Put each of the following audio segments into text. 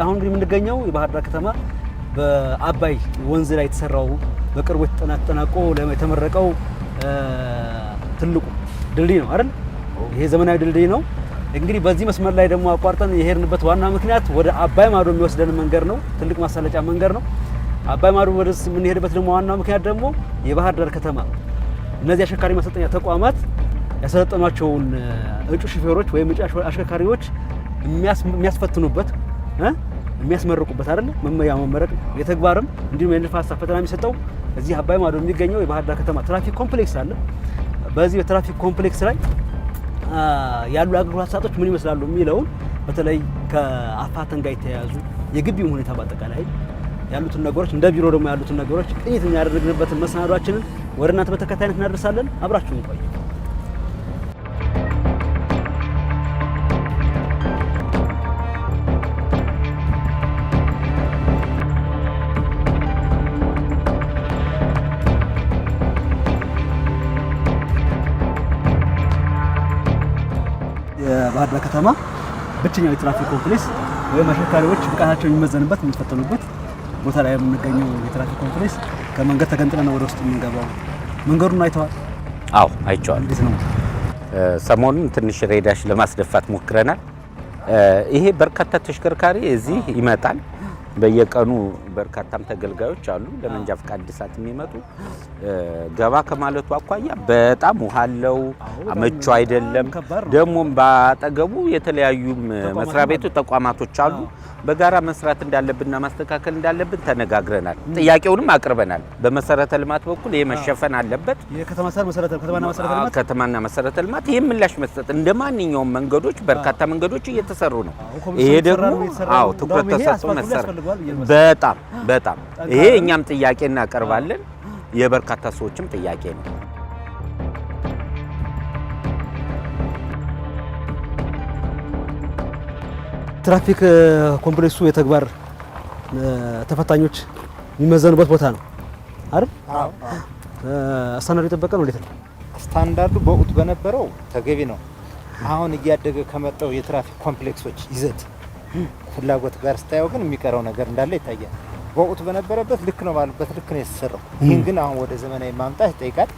አሁን ግን የምንገኘው የባህር ዳር ከተማ በአባይ ወንዝ ላይ የተሰራው በቅርቡ ተጠናቆ ለተመረቀው ትልቁ ድልድይ ነው አይደል? ይሄ ዘመናዊ ድልድይ ነው። እንግዲህ በዚህ መስመር ላይ ደግሞ አቋርጠን የሄድንበት ዋና ምክንያት ወደ አባይ ማዶ የሚወስደን መንገድ ነው። ትልቅ ማሳለጫ መንገድ ነው። አባይ ማዶ ወደስ የምንሄድበት ደግሞ ዋናው ምክንያት ደግሞ የባህር ዳር ከተማ እነዚህ አሽከርካሪ ማሰልጠኛ ተቋማት ያሰለጠኗቸውን እጩ ሹፌሮች ወይም እጩ አሽከርካሪዎች የሚያስፈትኑበት የሚያስመርቁበት አይደል? መመረቅ የተግባርም እንዲሁም የንድፈ ሐሳብ ፈተና የሚሰጠው እዚህ አባይ ማዶ የሚገኘው የባህር ዳር ከተማ ትራፊክ ኮምፕሌክስ አለ። በዚህ የትራፊክ ኮምፕሌክስ ላይ ያሉ አገልግሎት አሰጣጦች ምን ይመስላሉ የሚለውን በተለይ ከአፋተን ጋር የተያያዙ የግቢው ሁኔታ በአጠቃላይ ያሉትን ነገሮች እንደ ቢሮ ደግሞ ያሉትን ነገሮች ቅኝት የሚያደርግበትን መሰናዷችንን ወደ እናንተ በተከታይነት እናደርሳለን። አብራችሁን ቆዩ። የባህር ዳር ከተማ ብቸኛው የትራፊክ ኮምፕሌክስ ወይም አሽከርካሪዎች ብቃታቸው የሚመዘንበት የሚፈተኑበት ቦታ ላይ የምንገኘው የትራፊክ ኮምፕሌክስ ከመንገድ ተገንጥለን ወደ ውስጥ የምንገባው። መንገዱን አይተዋል? አዎ አይቼዋለሁ። እንዴት ነው? ሰሞኑን ትንሽ ሬዳሽ ለማስደፋት ሞክረናል። ይሄ በርካታ ተሽከርካሪ እዚህ ይመጣል። በየቀኑ በርካታም ተገልጋዮች አሉ ለመንጃ ፍቃድ እድሳት የሚመጡ። ገባ ከማለቱ አኳያ በጣም ውሃ አለው፣ አመቹ አይደለም። ደሞም ባጠገቡ የተለያዩ መስሪያ ቤቱ ተቋማቶች አሉ። በጋራ መስራት እንዳለብንና ማስተካከል እንዳለብን ተነጋግረናል። ጥያቄውንም አቅርበናል። በመሰረተ ልማት በኩል ይሄ መሸፈን አለበት። ከተማና መሰረተ ልማት ይሄ ምላሽ መስጠት እንደማንኛውም መንገዶች በርካታ መንገዶች እየተሰሩ ነው። ይሄ ደግሞ ትኩረት ተሰጥቶ መሰራት በጣም ይሄ እኛም ጥያቄ እናቀርባለን። የበርካታ ሰዎችም ጥያቄ ነው። ትራፊክ ኮምፕሌክሱ የተግባር ተፈታኞች የሚመዘኑበት ቦታ ነው አይደል? ስታንዳርዱ የጠበቀ ነው። እንዴት ነው ስታንዳርዱ? በወቅቱ በነበረው ተገቢ ነው። አሁን እያደገ ከመጣው የትራፊክ ኮምፕሌክሶች ይዘት ፍላጎት ጋር ስታየው ግን የሚቀረው ነገር እንዳለ ይታያል። በወቅቱ በነበረበት ልክ ነው ባሉበት ልክ ነው የተሰራው። ይህን ግን አሁን ወደ ዘመናዊ ማምጣት ይጠይቃል።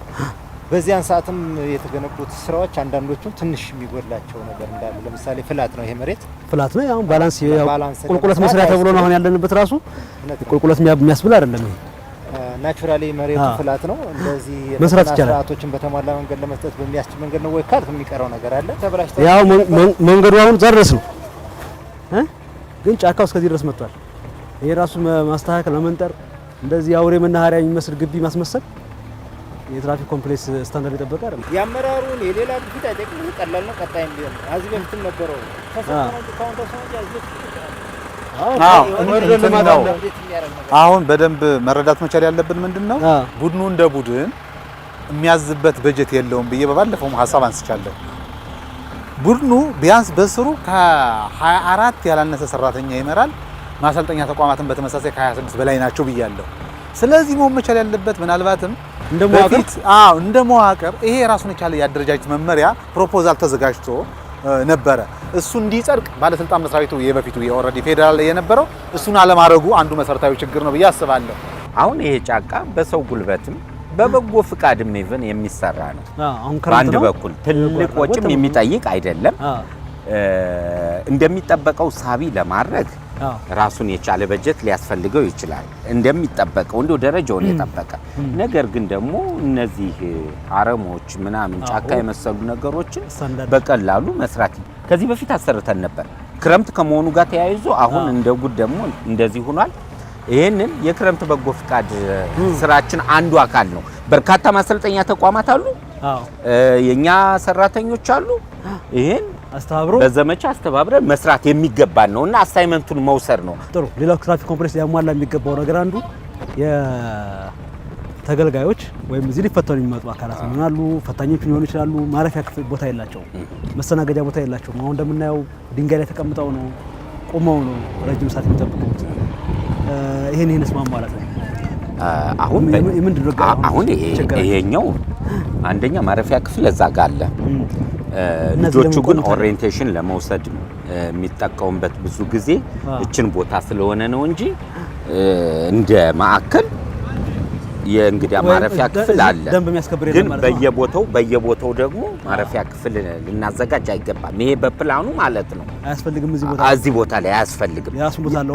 በዚያን ሰዓትም የተገነቡት ስራዎች አንዳንዶቹ ትንሽ የሚጎላቸው ነገር እንዳለ፣ ለምሳሌ ፍላት ነው። ይሄ መሬት ፍላት ነው። አሁን ባላንስ ቁልቁለት መስሪያ ተብሎ ነው አሁን ያለንበት። ራሱ ቁልቁለት የሚያስብል አይደለም። ይሄ ናቹራሊ መሬቱ ፍላት ነው። እንደዚህ መስራት ይቻላል። ስራቶችን በተሟላ መንገድ ለመስጠት በሚያስችል መንገድ ነው ወይ ካልክ የሚቀረው ነገር አለ። ተበላሽቶ ያው መንገዱ አሁን ዘርስ ነው ግን ጫካው እስከዚህ ድረስ መጥቷል። ይሄ ራሱ ማስተካከል መመንጠር፣ እንደዚህ አውሬ መናኸሪያ የሚመስል ግቢ ማስመሰል የትራፊክ ኮምፕሌክስ ስታንዳርድ የጠበቀ አይደለም። ያመራሩን የሌላ ግፊት አይጠቅም። ቀላል ነው። ቀጣይም ቢሆን አዚ በፊትም ነበረው አሁን በደንብ መረዳት መቻል ያለብን ምንድነው ቡድኑ እንደ ቡድን የሚያዝበት በጀት የለውም ብዬ በባለፈው ሐሳብ አንስቻለሁ። ቡድኑ ቢያንስ በስሩ ከ24 ያላነሰ ሰራተኛ ይመራል። ማሰልጠኛ ተቋማትን በተመሳሳይ ከ26 በላይ ናቸው ብያለሁ። ስለዚህ መቻል ያለበት ምናልባትም እንደ መዋቅር ይሄ ራሱን የቻለ የአደረጃጀት መመሪያ ፕሮፖዛል ተዘጋጅቶ ነበረ። እሱ እንዲጸድቅ ባለስልጣን መስሪያ ቤቱ የበፊቱ የኦልሬዲ ፌደራል ላይ የነበረው እሱን አለማድረጉ አንዱ መሰረታዊ ችግር ነው ብዬ አስባለሁ። አሁን ይሄ ጫካ በሰው ጉልበትም በበጎ ፍቃድም ኢቭን የሚሰራ ነው። በአንድ በኩል ትልቅ ወጪም የሚጠይቅ አይደለም። እንደሚጠበቀው ሳቢ ለማድረግ ራሱን የቻለ በጀት ሊያስፈልገው ይችላል። እንደሚጠበቀው እንደው ደረጃውን የጠበቀ ነገር ግን ደግሞ እነዚህ አረሞች ምናምን ጫካ የመሰሉ ነገሮችን በቀላሉ መስራት ከዚህ በፊት አሰርተን ነበር። ክረምት ከመሆኑ ጋር ተያይዞ አሁን እንደ ጉድ ደግሞ እንደዚህ ሆኗል። ይሄንን የክረምት በጎ ፍቃድ ስራችን አንዱ አካል ነው። በርካታ ማሰልጠኛ ተቋማት አሉ። የኛ ሰራተኞች አሉ። ይሄን አስተባብሮ በዘመቻ አስተባብረ መስራት የሚገባን ነውና አሳይመንቱን መውሰድ ነው። ጥሩ። ሌላው ትራፊክ ኮምፕሌክስ ሊያሟላ የሚገባው ነገር አንዱ ተገልጋዮች ወይም እዚህ ሊፈተኑ የሚመጡ አካላት ይሆናሉ፣ ፈታኞች ሊሆኑ ይችላሉ። ማረፊያ ክፍል ቦታ የላቸውም፣ መስተናገጃ ቦታ የላቸውም። አሁን እንደምናየው ድንጋይ ላይ ተቀምጠው ነው ቆመው ነው ረጅም ሰዓት የሚጠብቁት። ይሄንስ ማሟላት ነው። አሁን ይሄኛው አንደኛ ማረፊያ ክፍል እዛ ጋር አለ። ልጆቹ ግን ኦሪየንቴሽን ለመውሰድ የሚጠቀሙበት ብዙ ጊዜ እችን ቦታ ስለሆነ ነው እንጂ እንደ ማዕከል የእንግዳ ማረፊያ ክፍል አለ። ግን በየቦታው ደግሞ ማረፊያ ክፍል ልናዘጋጅ አይገባም። ይሄ በፕላኑ ማለት ነው አያስፈልግም። እዚህ ቦታ ላይ አያስፈልግም።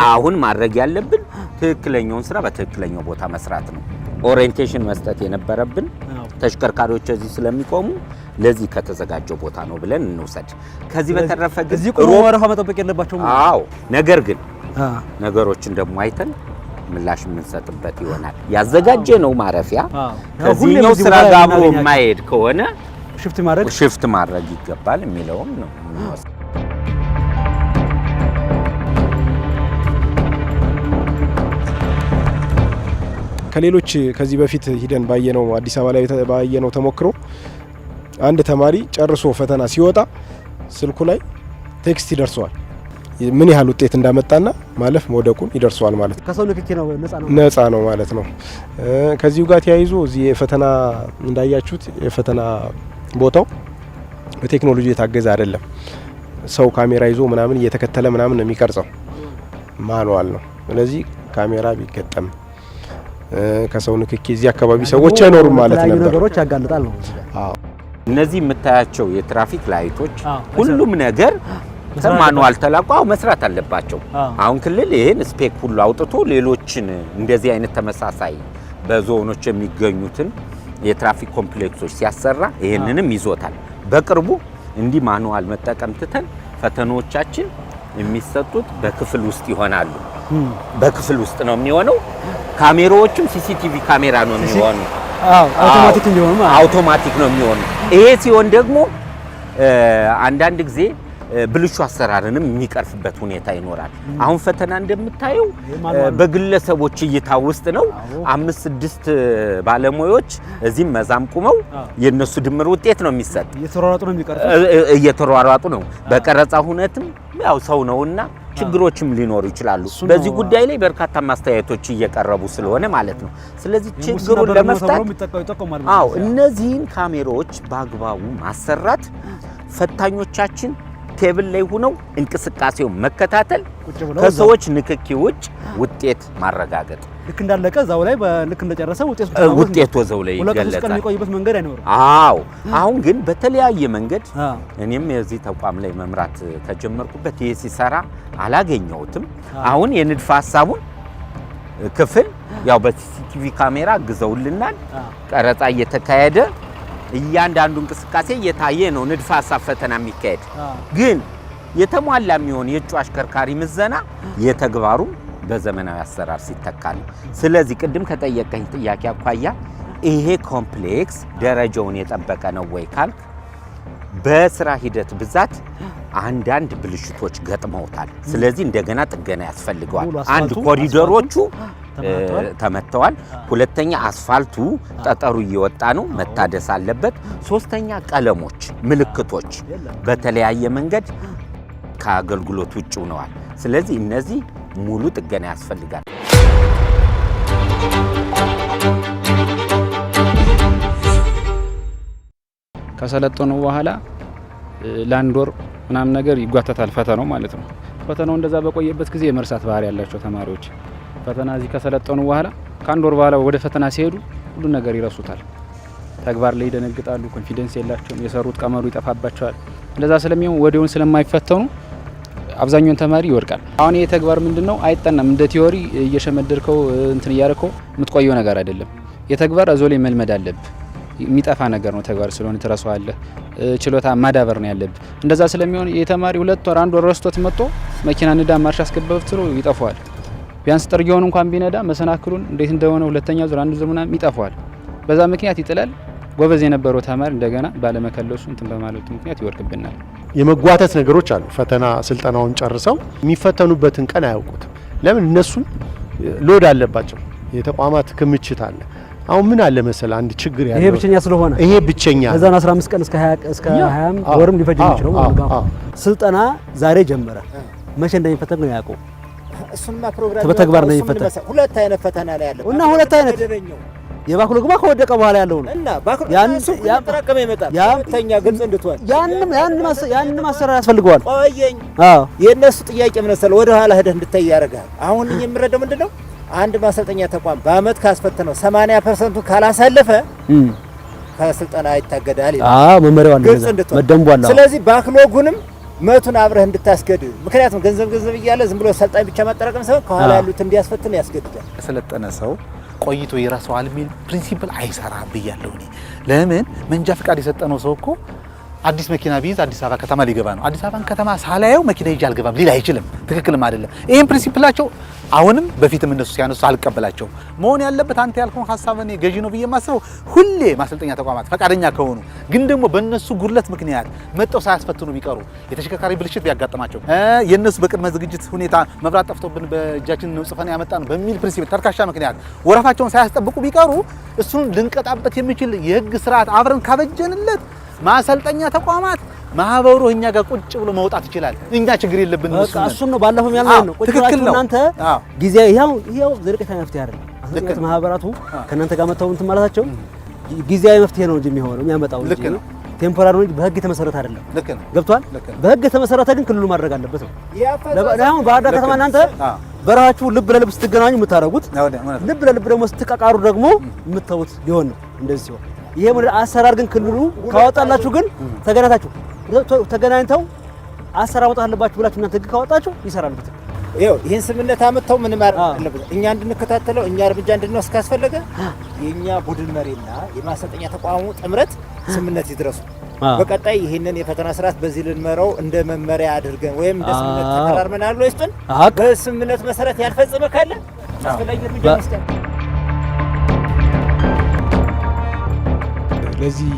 አሁን ማድረግ ያለብን ትክክለኛውን ስራ በትክክለኛው ቦታ መስራት ነው። ኦሪየንቴሽን መስጠት የነበረብን ተሽከርካሪዎች እዚህ ስለሚቆሙ ለዚህ ከተዘጋጀው ቦታ ነው ብለን እንውሰድ። ከዚህ በተረፈ ግን እዚህ ቆሞ ወረፋ መጠበቅ የለባቸውም። አዎ፣ ነገር ግን ነገሮችን ደግሞ አይተን ምላሽ የምንሰጥበት ይሆናል። ያዘጋጀ ነው ማረፊያ ከዚህኛው ስራ ጋር አብሮ የማይሄድ ከሆነ ሽፍት ማድረግ ይገባል የሚለውም ነው የምንወስደው። ከሌሎች ከዚህ በፊት ሂደን ባየነው አዲስ አበባ ላይ ባየነው ተሞክሮ አንድ ተማሪ ጨርሶ ፈተና ሲወጣ ስልኩ ላይ ቴክስት ይደርሰዋል ምን ያህል ውጤት እንዳመጣና ማለፍ መውደቁን ይደርሰዋል ማለት ነው። ከሰው ንክኪ ነው ነፃ ነው ማለት ነው። ከዚሁ ጋር ተያይዞ እዚህ የፈተና እንዳያችሁት የፈተና ቦታው በቴክኖሎጂ የታገዘ አይደለም። ሰው ካሜራ ይዞ ምናምን እየተከተለ ምናምን ነው የሚቀርጸው፣ ማኑዋል ነው። ስለዚህ ካሜራ ቢገጠም ከሰው ንክኪ እዚህ አካባቢ ሰዎች አይኖሩም ማለት ነበር። ነገሮች ያጋልጣል ነው። አዎ፣ እነዚህ የምታያቸው የትራፊክ ላይቶች ሁሉም ነገር ማኑዋል ተላቋው መስራት አለባቸው። አሁን ክልል ይሄን ስፔክ ሁሉ አውጥቶ ሌሎችን እንደዚህ አይነት ተመሳሳይ በዞኖች የሚገኙትን የትራፊክ ኮምፕሌክሶች ሲያሰራ ይሄንንም ይዞታል። በቅርቡ እንዲህ ማኑዋል መጠቀም ትተን ፈተናዎቻችን የሚሰጡት በክፍል ውስጥ ይሆናሉ። በክፍል ውስጥ ነው የሚሆነው። ካሜራዎችም ሲሲቲቪ ካሜራ ነው የሚሆነው። አውቶማቲክ ነው የሚሆነው። ይሄ ሲሆን ደግሞ አንዳንድ ጊዜ ብልሹ አሰራርንም የሚቀርፍበት ሁኔታ ይኖራል። አሁን ፈተና እንደምታየው በግለሰቦች እይታ ውስጥ ነው። 5-6 ባለሙያዎች እዚህም መዛም ቁመው የነሱ ድምር ውጤት ነው የሚሰጥ። እየተሯሯጡ ነው። በቀረጻ ሁነትም ያው ሰው ነውና ችግሮችም ሊኖሩ ይችላሉ። በዚህ ጉዳይ ላይ በርካታ ማስተያየቶች እየቀረቡ ስለሆነ ማለት ነው። ስለዚህ ችግሩን ለመፍታት እነዚህን ካሜራዎች በአግባቡ ማሰራት፣ ፈታኞቻችን ቴብል ላይ ሆነው እንቅስቃሴው መከታተል፣ ከሰዎች ንክኪ ውጭ ውጤት ማረጋገጥ፣ ልክ እንዳለቀ እዛው ላይ ልክ እንደጨረሰ ውጤቱ እዛው ላይ ይገለጻል። የሚቆይበት መንገድ አይኖርም። አዎ፣ አሁን ግን በተለያየ መንገድ እኔም የዚህ ተቋም ላይ መምራት ተጀመርኩበት ይሄ ሲሰራ አላገኘሁትም። አሁን የንድፈ ሐሳቡን ክፍል ያው በሲሲቲቪ ካሜራ አግዘውልናል። ቀረጻ እየተካሄደ እያንዳንዱ እንቅስቃሴ እየታየ ነው ንድፈ ሐሳብ ፈተና የሚካሄድ። ግን የተሟላ የሚሆን የእጩ አሽከርካሪ ምዘና የተግባሩ በዘመናዊ አሰራር ሲተካል። ስለዚህ ቅድም ከጠየቀኝ ጥያቄ አኳያ ይሄ ኮምፕሌክስ ደረጃውን የጠበቀ ነው ወይ ካልክ በስራ ሂደት ብዛት አንዳንድ ብልሽቶች ገጥመውታል። ስለዚህ እንደገና ጥገና ያስፈልገዋል። አንድ ኮሪደሮቹ ተመተዋል። ሁለተኛ አስፋልቱ ጠጠሩ እየወጣ ነው፣ መታደስ አለበት። ሶስተኛ ቀለሞች፣ ምልክቶች በተለያየ መንገድ ከአገልግሎት ውጭ ሆነዋል። ስለዚህ እነዚህ ሙሉ ጥገና ያስፈልጋል። ከሰለጠኑ በኋላ ለአንድ ወር ምናምን ነገር ይጓተታል ፈተናው ማለት ነው። ፈተናው እንደዛ በቆየበት ጊዜ የመርሳት ባህሪ ያላቸው ተማሪዎች ፈተና እዚህ ከሰለጠኑ በኋላ ከአንድ ወር በኋላ ወደ ፈተና ሲሄዱ ሁሉ ነገር ይረሱታል። ተግባር ላይ ይደነግጣሉ። ኮንፊደንስ የላቸውም። የሰሩት ቀመሩ ይጠፋባቸዋል። እንደዛ ስለሚሆን ወዲያውን ስለማይፈተኑ አብዛኛውን ተማሪ ይወድቃል። አሁን ይሄ ተግባር ምንድነው አይጠናም። እንደ ቲዮሪ እየሸመደርከው እንትን እያረከው የምትቆየው ነገር አይደለም። የተግባር አዞ ላይ መልመድ አለብህ። የሚጠፋ ነገር ነው ተግባር ስለሆነ ትረሳዋለህ። ችሎታ ማዳበር ነው ያለብህ። እንደዛ ስለሚሆን የተማሪ 2 ወር 1 ወር ረስቶት መጥቶ መኪና ንዳ ማርሽ አስገባብት ነው ይጠፋዋል። ቢያንስ ጥርጊያውን እንኳን ቢነዳ መሰናክሉን እንዴት እንደሆነ ሁለተኛ ዙር አንድ ዙር ምናምን ይጠፋዋል። በዛ ምክንያት ይጥላል። ጎበዝ የነበረው ተማሪ እንደገና ባለመከለሱ እንትን በማለቱ ምክንያት ይወርቅብናል። የመጓተት ነገሮች አሉ። ፈተና ስልጠናውን ጨርሰው የሚፈተኑበትን ቀን አያውቁትም። ለምን? እነሱም ሎድ አለባቸው። የተቋማት ክምችት አለ። አሁን ምን አለ መሰለ አንድ ችግር ያለው ይሄ ብቸኛ ስለሆነ ይሄ ብቸኛ ከዛን 15 ቀን እስከ 20 ወርም ሊፈጅ ይችላል ነው። ስልጠና ዛሬ ጀመረ። መቼ እንደሚፈተን ነው ያውቀው። እሱማ ፕሮግራም በተግባር ነው የሚፈተን። ሁለት አይነት ፈተና ላይ ያለው እና ሁለት አይነት የባክሎግማ ከወደቀ በኋላ ያለው ነው እና ባክሎግ ያንተራቀመ ይመጣል። ያንተኛ ግልጽ እንድትሆን ያን ማሰራ ያስፈልገዋል። ቆየኝ የነሱ ጥያቄ ምን መሰለ ወደ ኋላ ሄደህ እንድታይ ያደርጋል። አሁን የምረዳው ምንድነው አንድ ማሰልጠኛ ተቋም በአመት ካስፈተነው 80% ካላሳለፈ ከስልጠና ይታገዳል ይላል። መመሪያው አለ መደንቡ አለ። ስለዚህ ባክሎጉንም መቱን አብረህ እንድታስገድ ምክንያቱም ገንዘብ እያለ ዝም ብሎ ሰልጣኝ ብቻ ማጠራቀም ሳይሆን ከኋላ ያሉት እንዲያስፈትን ያስገድዳል። የሰለጠነ ሰው ቆይቶ የራሱ አልሚል ፕሪንሲፕል አይሰራም ብያለሁ እኔ። ለምን መንጃ ፍቃድ የሰጠነው ሰው እኮ አዲስ መኪና ቢይዝ አዲስ አበባ ከተማ ሊገባ ነው። አዲስ አበባን ከተማ ሳላየው መኪና ይዤ አልገባም ሊል አይችልም። ትክክልም አይደለም። ይሄን ፕሪንሲፕላቸው አሁንም በፊትም እነሱ ሲያነሱ አልቀበላቸውም። መሆን ያለበት አንተ ያልከውን ሐሳብ እኔ ገዢ ነው ብዬ የማስበው ሁሌ ማሰልጠኛ ተቋማት ፈቃደኛ ከሆኑ ግን ደግሞ በእነሱ ጉድለት ምክንያት መጥተው ሳያስፈትኑ ቢቀሩ የተሽከርካሪ ብልሽት ቢያጋጥማቸው የእነሱ በቅድመ ዝግጅት ሁኔታ መብራት ጠፍቶብን በእጃችን ነው ጽፈን ያመጣ ነው በሚል ፕሪንሲፕል ተርካሻ ምክንያት ወረፋቸውን ሳያስጠብቁ ቢቀሩ እሱን ልንቀጣበት የሚችል የህግ ስርዓት አብረን ካበጀንለት ማሰልጠኛ ተቋማት ማህበሩ እኛ ጋር ቁጭ ብሎ መውጣት ይችላል። እኛ ችግር የለብንም። እሱም ነው ባለፈው ያልነው ነው። ቁጭ ብላችሁ እናንተ ጊዜ ይሄው ዘርቀታ መፍትሄ አይደለም። አሰልጣኝ ማህበራቱ ከእናንተ ጋር መተው እንትን ማለታቸው ጊዜያዊ መፍትሄ ነው እንጂ የሚሆነው የሚያመጣው እንጂ ቴምፖራሪ ነው እንጂ በህግ የተመሰረተ አይደለም። ገብቷል? በህግ የተመሰረተ ግን ክልሉ ማድረግ አለበት ነው። አሁን ባህር ዳር ከተማ እናንተ በረሃችሁ ልብ ለልብ ስትገናኙ የምታደርጉት ልብ ለልብ ደግሞ ስትቃቃሩ ደግሞ የምትተውት ሊሆን ነው። እንደዚህ ሲሆን ይሄ አሰራር ግን ክልሉ ካወጣላችሁ ግን ተገናኝተው አሰራር ማውጣት አለባችሁ ብላችሁ እናንተ ህግ ካወጣችሁ ይሰራልበት። ይሄን ስምምነት አመጣው ምን ማለት አለበት? እኛ እንድንከታተለው እኛ እርምጃ እንድንወስድ ካስፈለገ የኛ ቡድን መሪና የማሰልጠኛ ተቋሙ ጥምረት ስምምነት ይድረሱ። በቀጣይ ይሄንን የፈተና ስርዓት በዚህ ልንመራው እንደ መመሪያ አድርገን ወይም እንደ ስምምነት ተቀራርመናል ወይስ በስምምነት መሰረት ያልፈጸመ ካለ አስፈላጊ እርምጃ እንወስዳለን። ለዚህ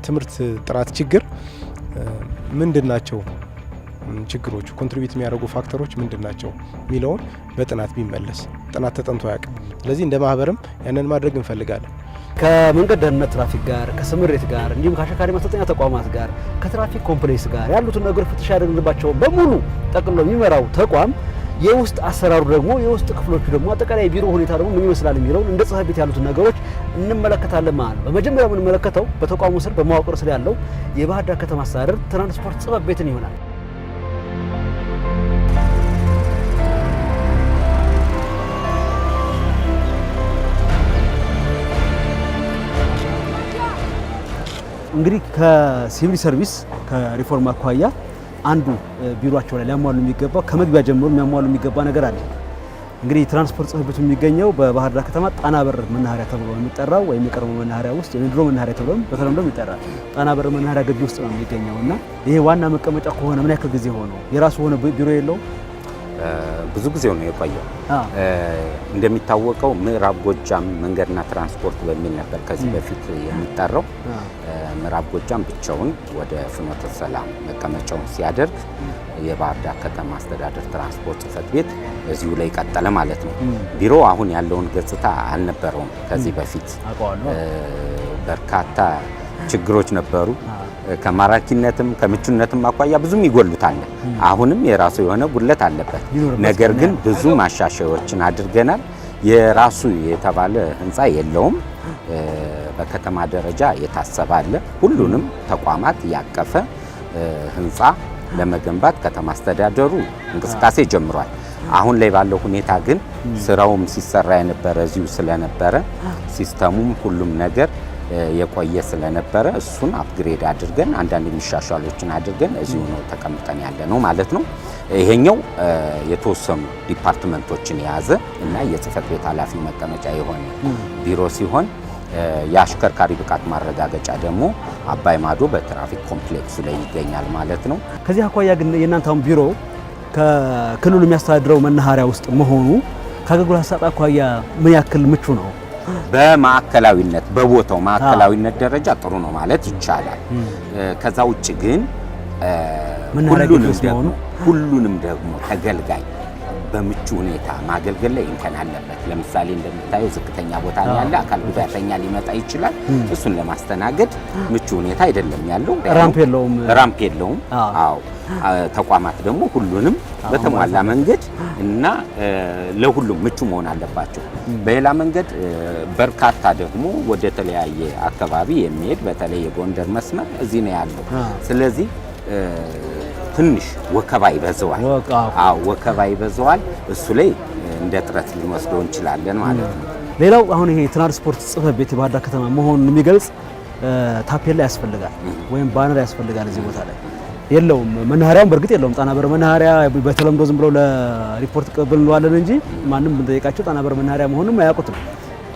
ትምህርት ጥራት ችግር ምንድናቸው ችግሮቹ ኮንትሪቢዩት የሚያደርጉ ፋክተሮች ምንድናቸው የሚለውን በጥናት ቢመለስ ጥናት ተጠንቶ ያውቃል። ስለዚህ እንደ ማህበርም ያንን ማድረግ እንፈልጋለን። ከመንገድ ደህንነት ትራፊክ ጋር ከስምሪት ጋር እንዲሁም ከአሽከርካሪ ማሰልጠኛ ተቋማት ጋር ከትራፊክ ኮምፕሌክስ ጋር ያሉትን ነገሮች ፍተሻ ያደርግባቸው በሙሉ ጠቅልሎ የሚመራው ተቋም የውስጥ አሰራሩ ደግሞ የውስጥ ክፍሎቹ ደግሞ አጠቃላይ ቢሮ ሁኔታ ደግሞ ምን ይመስላል የሚለው እንደ ጽሕፈት ቤት ያሉትን ነገሮች እንመለከታለን ማለት ነው። በመጀመሪያ የምንመለከተው በተቋሙ ስር በመዋቅር ስር ያለው የባህር ዳር ከተማ አስተዳደር ትራንስፖርት ጽሕፈት ቤትን ይሆናል። እንግዲህ ከሲቪል ሰርቪስ ከሪፎርም አኳያ አንዱ ቢሮአቸው ላይ ሊያሟሉ የሚገባው ከመግቢያ ጀምሮ የሚያሟሉ የሚገባ ነገር አለ። እንግዲህ ትራንስፖርት ጽሕፈት ቤቱ የሚገኘው በባህር ዳር ከተማ ጣና በር መናኸሪያ ተብሎ የሚጠራው ወይም የቀድሞ መናኸሪያ ውስጥ የድሮ መናኸሪያ ተብሎ በተለምዶ ይጠራል። ጣና በር መናኸሪያ ግቢ ውስጥ ነው የሚገኘው እና ይሄ ዋና መቀመጫ ከሆነ ምን ያክል ጊዜ ሆነው? የራሱ ሆነ ቢሮ የለውም? ብዙ ጊዜው ነው የቆየው። እንደሚታወቀው ምዕራብ ጎጃም መንገድና ትራንስፖርት በሚል ነበር ከዚህ በፊት የሚጠራው። ምዕራብ ጎጃም ብቻውን ወደ ፍኖተ ሰላም መቀመጫውን ሲያደርግ የባህር ዳር ከተማ አስተዳደር ትራንስፖርት ጽሕፈት ቤት እዚሁ ላይ ቀጠለ ማለት ነው። ቢሮ አሁን ያለውን ገጽታ አልነበረውም። ከዚህ በፊት በርካታ ችግሮች ነበሩ። ከማራኪነትም ከምቹነትም አኳያ ብዙም ይጎሉታል። አሁንም የራሱ የሆነ ጉድለት አለበት። ነገር ግን ብዙ ማሻሻያዎችን አድርገናል። የራሱ የተባለ ህንፃ የለውም። በከተማ ደረጃ የታሰበ አለ። ሁሉንም ተቋማት ያቀፈ ህንፃ ለመገንባት ከተማ አስተዳደሩ እንቅስቃሴ ጀምሯል። አሁን ላይ ባለው ሁኔታ ግን ስራውም ሲሰራ የነበረ እዚሁ ስለነበረ ሲስተሙም ሁሉም ነገር የቆየ ስለነበረ እሱን አፕግሬድ አድርገን አንዳንድ የሚሻሻሎችን አድርገን እዚሁ ነው ተቀምጠን ያለ ነው ማለት ነው። ይሄኛው የተወሰኑ ዲፓርትመንቶችን የያዘ እና የጽሕፈት ቤት ኃላፊ መቀመጫ የሆነ ቢሮ ሲሆን የአሽከርካሪ ብቃት ማረጋገጫ ደግሞ አባይ ማዶ በትራፊክ ኮምፕሌክሱ ላይ ይገኛል ማለት ነው። ከዚህ አኳያ ግን የእናንተውን ቢሮ ከክልሉ የሚያስተዳድረው መናኸሪያ ውስጥ መሆኑ ከአገልግሎት አሰጣጥ አኳያ ምን ያክል ምቹ ነው? በማዕከላዊነት በቦታው ማዕከላዊነት ደረጃ ጥሩ ነው ማለት ይቻላል። ከዛ ውጭ ግን ሁሉንም ደግሞ ተገልጋይ በምቹ ሁኔታ ማገልገል ላይ እንከን አለበት። ለምሳሌ እንደምታየው ዝቅተኛ ቦታ ላይ ያለ አካል ጉዳተኛ ሊመጣ ይችላል። እሱን ለማስተናገድ ምቹ ሁኔታ አይደለም ያለው። ራምፕ የለውም። አዎ ተቋማት ደግሞ ሁሉንም በተሟላ መንገድ እና ለሁሉም ምቹ መሆን አለባቸው። በሌላ መንገድ በርካታ ደግሞ ወደ ተለያየ አካባቢ የሚሄድ በተለይ የጎንደር መስመር እዚህ ነው ያለው። ስለዚህ ትንሽ ወከባ ይበዛዋል። ወከባ ይበዛዋል። እሱ ላይ እንደ ጥረት ልንወስደው እንችላለን ማለት ነው። ሌላው አሁን ይሄ ትራንስፖርት ጽሕፈት ቤት የባህር ዳር ከተማ መሆኑን የሚገልጽ ታፔላ ያስፈልጋል ወይም ባነር ያስፈልጋል። እዚህ ቦታ ላይ የለውም። መናኸሪያውም በእርግጥ የለውም። ጣና በር መናኸሪያ በተለምዶ ዝም ብለው ለሪፖርት ቅብል እንለዋለን እንጂ ማንም ብንጠይቃቸው ጣና በር መናኸሪያ መሆኑንም አያውቁትም፣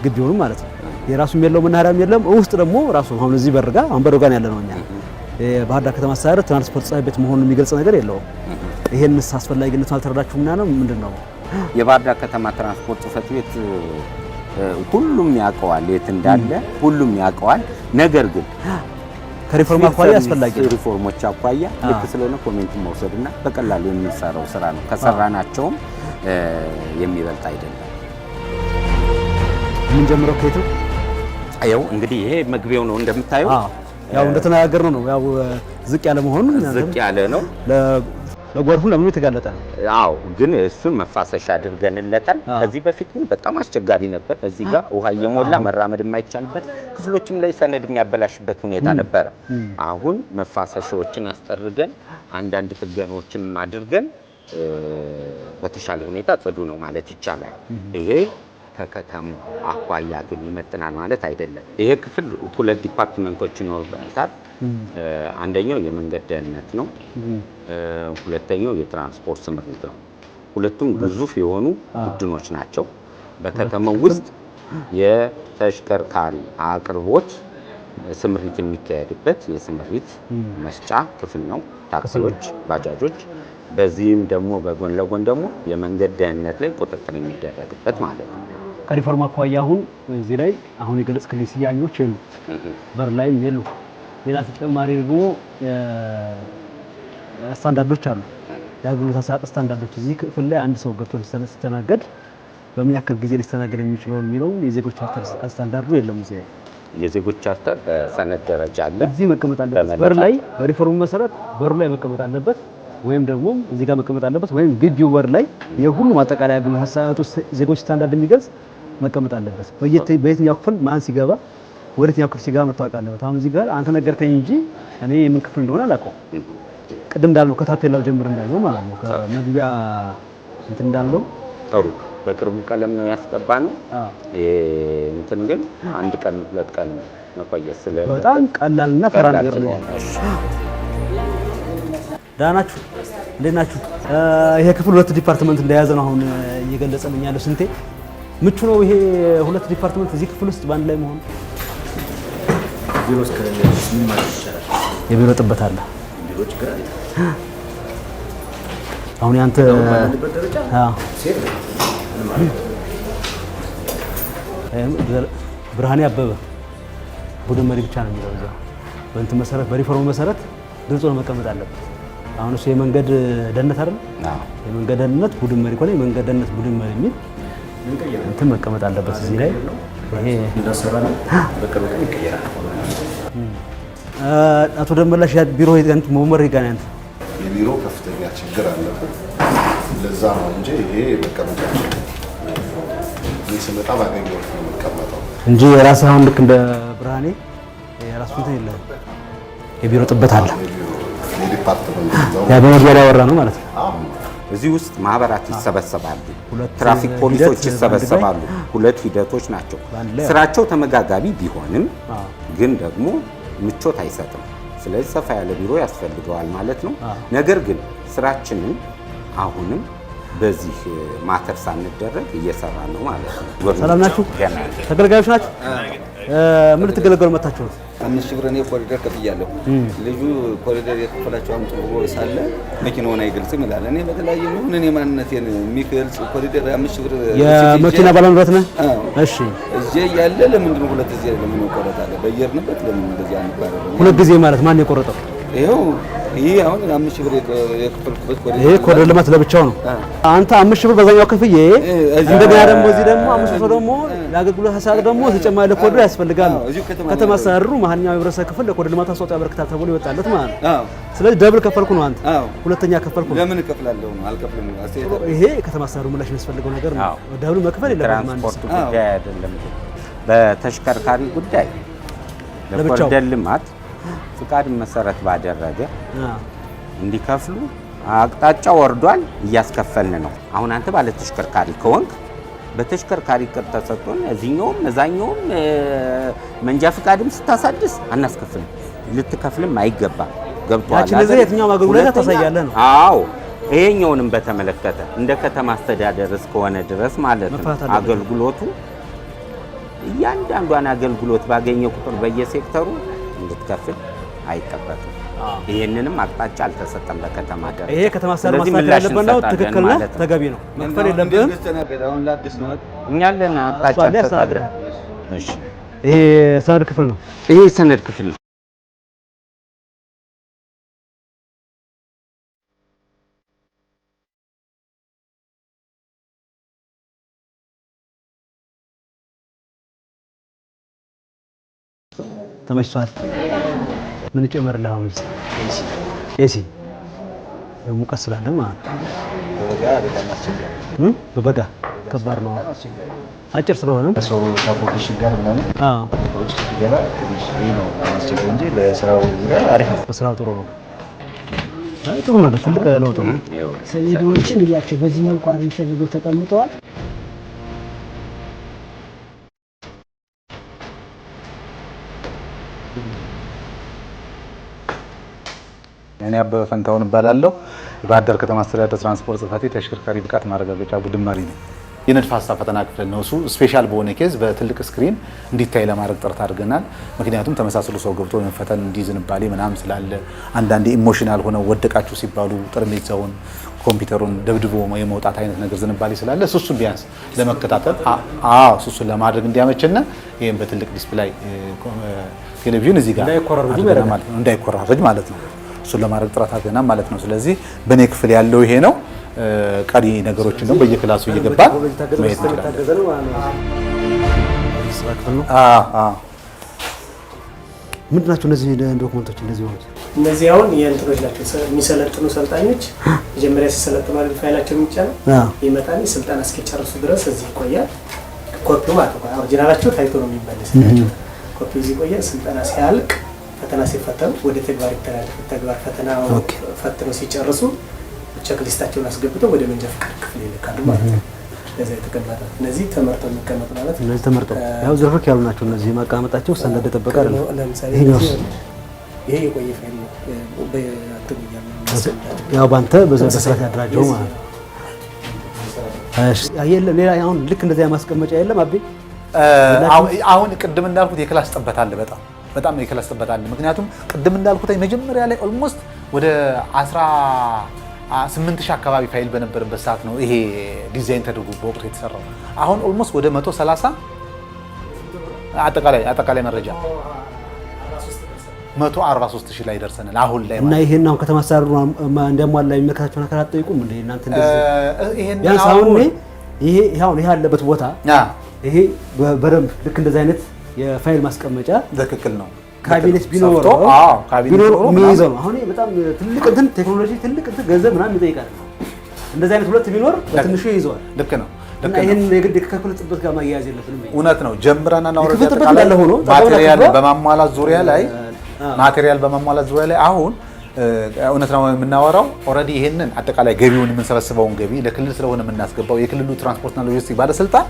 ግቢውንም ማለት ነው። የራሱም የለው መናኸሪያም የለም። ውስጥ ደግሞ ራሱ አሁን እዚህ በር ጋር አሁን በር ጋር ያለ ነው እኛ የባህር ዳር ከተማ አስተዳደር ትራንስፖርት ጽሕፈት ቤት መሆኑን የሚገልጽ ነገር የለውም። ይሄንስ አስፈላጊነቱን አልተረዳችሁምና ነው ምንድነው? የባህር ዳር ከተማ ትራንስፖርት ጽሕፈት ቤት ሁሉም ያውቀዋል የት እንዳለ፣ ሁሉም ያውቀዋል። ነገር ግን ከሪፎርም አኳያ አስፈላጊ ነው። ሪፎርሞች አኳያ ልክ ስለሆነ ኮሜንት መውሰድና በቀላሉ የምንሰራው ስራ ነው። ከሰራናቸውም የሚበልጥ አይደለም። ምን ጀምረው ከየት ነው? ያው እንግዲህ ይሄ መግቢያው ነው እንደምታየው። ያው እንደተነጋገርነው ነው። ያው ዝቅ ያለ መሆኑ ዝቅ ያለ ነው። ለጎርፉ ለምኑ የተጋለጠ ነው። አዎ ግን እሱን መፋሰሻ አድርገንለታል። ከዚህ በፊት ግን በጣም አስቸጋሪ ነበር። እዚህ ጋር ውሃ እየሞላ መራመድ የማይቻልበት ክፍሎችም ላይ ሰነድ የሚያበላሽበት ሁኔታ ነበረ። አሁን መፋሰሻዎችን አስጠርገን አንዳንድ ጥገናዎችን አድርገን በተሻለ ሁኔታ ጽዱ ነው ማለት ይቻላል። ይሄ ከከተማው አኳያ ግን ይመጥናል ማለት አይደለም። ይሄ ክፍል ሁለት ዲፓርትመንቶች ይኖርበታል። አንደኛው የመንገድ ደህንነት ነው። ሁለተኛው የትራንስፖርት ስምሪት ነው። ሁለቱም ግዙፍ የሆኑ ቡድኖች ናቸው። በከተማው ውስጥ የተሽከርካሪ አቅርቦት ስምሪት የሚካሄድበት የስምሪት መስጫ ክፍል ነው። ታክሲዎች፣ ባጃጆች። በዚህም ደግሞ በጎን ለጎን ደግሞ የመንገድ ደህንነት ላይ ቁጥጥር የሚደረግበት ማለት ነው። ከሪፎርም አኳያ አሁን እዚህ ላይ አሁን የገለጽክልኝ ስያሜዎች የሉ፣ በር ላይም የሉ። ሌላ ተጨማሪ ደግሞ ስታንዳርዶች አሉ፣ የአገልግሎት አሰጣጥ ስታንዳርዶች። እዚህ ክፍል ላይ አንድ ሰው ገብቶ ሲስተናገድ በምን ያክል ጊዜ ሊስተናገድ የሚችለው የሚለው የዜጎች ቻርተር ስታንዳርዱ የለም። እዚህ ላይ የዜጎች ቻርተር በሰነድ ደረጃ አለ፣ እዚህ መቀመጥ አለበት። በር ላይ በሪፎርሙ መሰረት በሩ ላይ መቀመጥ አለበት፣ ወይም ደግሞ እዚህ ጋር መቀመጥ አለበት፣ ወይም ግቢው በር ላይ የሁሉም አጠቃላይ አገልግሎት አሰጣጡ ዜጎች ስታንዳርድ የሚገልጽ መቀመጥ አለበት። በየትኛው ክፍል ማን ሲገባ ወደየትኛው ክፍል ሲገባ መታወቅ አለበት። አሁን እዚህ ጋር አንተ ነገርከኝ እንጂ እኔ የምን ክፍል እንደሆነ አላውቀውም። ቅድም እንዳልነው ከታፔላው ጀምር እንዳልነው ማለት ነው፣ ከመግቢያ እንትን እንዳልነው ጥሩ በቅርቡ ቀለም ነው ያስቀባነው። እንትን ግን አንድ ቀን ሁለት ቀን መቆየት ስለዚህ በጣም ቀላልና ተራ ነገር ነው። ደህና ናችሁ? እንዴት ናችሁ? ይሄ ክፍል ሁለት ዲፓርትመንት እንደያዘ ነው አሁን እየገለጸልኝ ያለው። ስንቴ ምቹ ነው ይሄ ሁለት ዲፓርትመንት እዚህ ክፍል ውስጥ ባንድ ላይ መሆኑ? ቢሮ እስከ ምን ማለት ይቻላል? የቢሮ ጥበት አለ። ቢሮ ችግር አለ። አሁን ያንተ ብርሃኔ አበበ ቡድን መሪ ብቻ ነው የሚለው እዛ በእንትን መሰረት በሪፎርሙ መሰረት ግልጽ ነው መቀመጥ አለበት። አሁን እሱ የመንገድ ደህንነት አይደል? የመንገድ ደህንነት ቡድን መሪ ከሆነ የመንገድ ደህንነት ቡድን መሪ የሚል እንትን መቀመጥ አለበት እዚህ ላይ። ይሄ እንደሰራና በቅርቡ ቀን ይቀየራል። አቶ ደመላሽ ቢሮ ሄደንት መመሪ ጋር ያንተ የቢሮ ከፍተኛ ችግር አለበት። ለዛ ነው እንጂ ይሄ መቀመጥ ስመጣ ባገኘሁት ነው የምቀመጠው እንጂ የራስህ አሁን ልክ እንደ ብርሃኔ የራስህ እንትን የለህም። የቢሮ ጥበት አለ። የዲፓርትመንት ነው ያ በመግቢያ ላይ ያወራ ነው ማለት ነው። እዚህ ውስጥ ማህበራት ይሰበሰባሉ፣ ትራፊክ ፖሊሶች ይሰበሰባሉ። ሁለት ሂደቶች ናቸው። ስራቸው ተመጋጋቢ ቢሆንም ግን ደግሞ ምቾት አይሰጥም። ስለዚህ ሰፋ ያለ ቢሮ ያስፈልገዋል ማለት ነው። ነገር ግን ስራችንን አሁንም በዚህ ማተር ሳንደረግ እየሰራን ነው ማለት ነው። ሰላም ናችሁ? ተገልጋዮች ናችሁ? ምን ልትገለገሉ መጣችሁ? 5,000 ብር እኔ ኮሪደር ከፍያለሁ። ልጁ ኮሪደር የከፈላቸው አምጡ ብሎ ሳለ መኪናውን አይገልጽም ይላል። እኔ በተለያየ ምን እኔ ማንነቴን የሚገልጽ ኮሪደር 5,000 ብር የመኪና ባለንብረት ነህ? እሺ። እዚህ ያለ ለምንድን ነው ሁለት ጊዜ ለምን ይቆረጣል? በየርንበት ለምን እንደዚህ አንባረው? ሁለት ጊዜ ማለት ማን የቆረጠው? ይኸው ይሄ አሁን 5 ሺህ ብር የከፈልኩበት ኮሪደር ይሄ ኮሪደር ልማት ለብቻው ነው። አንተ 5 ሺህ ብር በዛኛው ከፍዬ እንደገና ደግሞ እዚህ ደግሞ 500 ደግሞ ለአገልግሎት ሀሳብ ደግሞ ተጨማሪ ለኮሪደር ያስፈልጋል። ከተማ አስተዳደሩ መሀልኛው ህብረተሰብ ክፍል ለኮሪደር ልማት አስተዋጽኦ ያበረክታል ተብሎ ይወጣለት ማለት ነው። ስለዚህ ደብል ከፈልኩ ነው አንተ። ሁለተኛ ከፈልኩ ነው። ለምን እከፍላለሁ ነው? አልከፍልም። ይሄ ከተማ አስተዳደሩ ምላሽ የሚያስፈልገው ነገር ነው። ደብል መክፈል የለበትም። ትራንስፖርት ጉዳይ አይደለም። በተሽከርካሪ ጉዳይ ለኮሪደር ልማት ፍቃድ መሰረት ባደረገ እንዲከፍሉ አቅጣጫ ወርዷል። እያስከፈልን ነው። አሁን አንተ ባለ ተሽከርካሪ ከሆንክ በተሽከርካሪ ቅጥ ተሰጥቶን እዚህኛውም እዛኛውም መንጃ ፍቃድም ስታሳድስ አናስከፍልም። ልትከፍልም አይገባም። ገብቷል። ያቺ ለዚህ የትኛው አገልግሎት ታሳያለህ ነው? አዎ ይሄኛውንም በተመለከተ እንደ ከተማ አስተዳደር እስከሆነ ድረስ ማለት ነው አገልግሎቱ እያንዳንዷን አገልግሎት ባገኘ ቁጥር በየሴክተሩ እንድትከፍል አይጠበቅም። ይሄንንም አቅጣጫ አልተሰጠም በከተማ ደረጃ። ይሄ ከተማ አስተዳደር ማስተካከል ያለበት ነው። ትክክል ነው፣ ተገቢ ነው። መክፈል የለብህም። እኛ አለን አቅጣጫ ተሰጥቷል። እሺ ይሄ ሰነድ ክፍል ነው። ይሄ ሰነድ ክፍል ነው። ተመችቷል። ምን ጨመርልህ? አሁን ኤሲ ሙቀት ስላለ ማለት ነው። በበጋ ከባድ ነው። አጭር ስለሆነ ሰው ታፖቴሽን ጋር ምናምን ውስጥ ገና ትንሽ ነው አስቸጋሪ እንጂ ለስራው ጋር አሪፍ ነው። በስራው ጥሩ ነው። ጥሩ ነው። ትልቅ ለውጥ ነው። ሰሌዳዎችን እያቸው በዚህ መልኩ አሪፍ ተደርገው ተቀምጠዋል። እኔ አበበ ፈንታውን እባላለሁ። የባህር ዳር ከተማ አስተዳደር ትራንስፖርት ጽሕፈት ቤት ተሽከርካሪ ብቃት ማረጋገጫ ቡድን መሪ ነኝ። የንድፈ ሀሳብ ፈተና ክፍል ነው። እሱ ስፔሻል በሆነ ኬዝ በትልቅ ስክሪን እንዲታይ ለማድረግ ጥረት አድርገናል። ምክንያቱም ተመሳስሎ ሰው ገብቶ መፈተን እንዲዝንባሌ ምናምን ስላለ አንዳንዴ ኢሞሽናል ሆነው ወደቃችሁ ሲባሉ ጠረጴዛውን ኮምፒውተሩን ደብድቦ የመውጣት አይነት ነገር ዝንባሌ ስላለ እሱን ቢያንስ ለመከታተል እሱን ለማድረግ እንዲያመችና ይሄን በትልቅ ዲስፕላይ ቴሌቪዥን እዚህ ጋር እንዳይኮራረጅ ማለት ነው። እሱን ለማድረግ ጥረት አድርገናል ማለት ነው። ስለዚህ በኔ ክፍል ያለው ይሄ ነው። ቀሪ ነገሮችን ደግሞ በየክላሱ እየገባን ማየት እንችላለን። ምንድን ናቸው እነዚህ ዶክመንቶች? እንደዚህ ሆኑት እነዚህ አሁን የእንትኖች ናቸው። የሚሰለጥኑ ሰልጣኞች መጀመሪያ ሲሰለጥኑ ማለት ፋይላቸው የሚጫነው ይመጣል። ስልጠና እስኪጨርሱ ድረስ እዚህ ይቆያል። ኮፒው ማለት ነው ኦሪጂናላቸው ታይቶ ነው የሚመለስላቸው። ኮፒው እዚህ ይቆያል። ስልጠና ሲያልቅ ፈተና ሲፈተኑ ወደ ተግባር ይተላለፍ። ተግባር ፈተና ፈትነው ሲጨርሱ ቼክ ሊስታቸውን አስገብተው ወደ መንጃ ፍቃድ ክፍል ይልካሉ ማለት ነው። ለዛ የተቀመጠ እነዚህ ተመርጠው የሚቀመጡ ማለት ነው። እነዚህ ተመርጠው ያው ዝርክርክ ያሉ ናቸው። እነዚህ ማቀመጣቸው ሰነድ ተጠበቀ አይደለም። ለምሳሌ ይሄ የቆየ ፋይል ነው። ያው ባንተ በስርዓት ያደራጀው ማለት ነው። የለም ሌላ አሁን ልክ እንደዚያ ማስቀመጫ የለም። አቤ አሁን ቅድም እንዳልኩት የክላስ ጥበት አለ። በጣም የክላስ ጥበት አለ። ምክንያቱም ቅድም እንዳልኩት መጀመሪያ ላይ ኦልሞስት ወደ 18,000 አካባቢ ፋይል በነበረበት ሰዓት ነው ይሄ ዲዛይን ተደርጎ በወቅቱ የተሰራው። አሁን ኦልሞስት ወደ 130 አጠቃላይ መረጃ 143,000 ላይ ደርሰናል አሁን ላይ እና ይሄን አሁን ከተማ አስተዳደሩ እንዲያሟላ የሚመለከታቸውን አካላት ጠይቁም እንዴ እናንተ እንደዚህ ቢያንስ አሁን ይሄ ያለበት ቦታ ይሄ በደንብ ልክ እንደዚህ አይነት የፋይል ማስቀመጫ ትክክል ነው። ካቢኔት ቢኖረው የሚይዘው ነው። አሁን በጣም ትልቅ እንትን ቴክኖሎጂ ትልቅ እንትን ገንዘብ ምናምን ይጠይቃል። እንደዚህ አይነት ሁለት ቢኖር በትንሹ ይይዘዋል። ልክ ነው። እና ይሄን የግድ ከክፍል ጥበት ጋር ማያያዝ የለብንም። እውነት ነው። ጀምረናና ማቴሪያል በማሟላት ዙሪያ ላይ አሁን እውነት ነው የምናወራው። ኦልሬዲ ይሄንን አጠቃላይ ገቢውን የምንሰበስበውን ገቢ ለክልል ስለሆነ የምናስገባው የክልሉ ትራንስፖርትና ሎጂስቲክ ባለስልጣን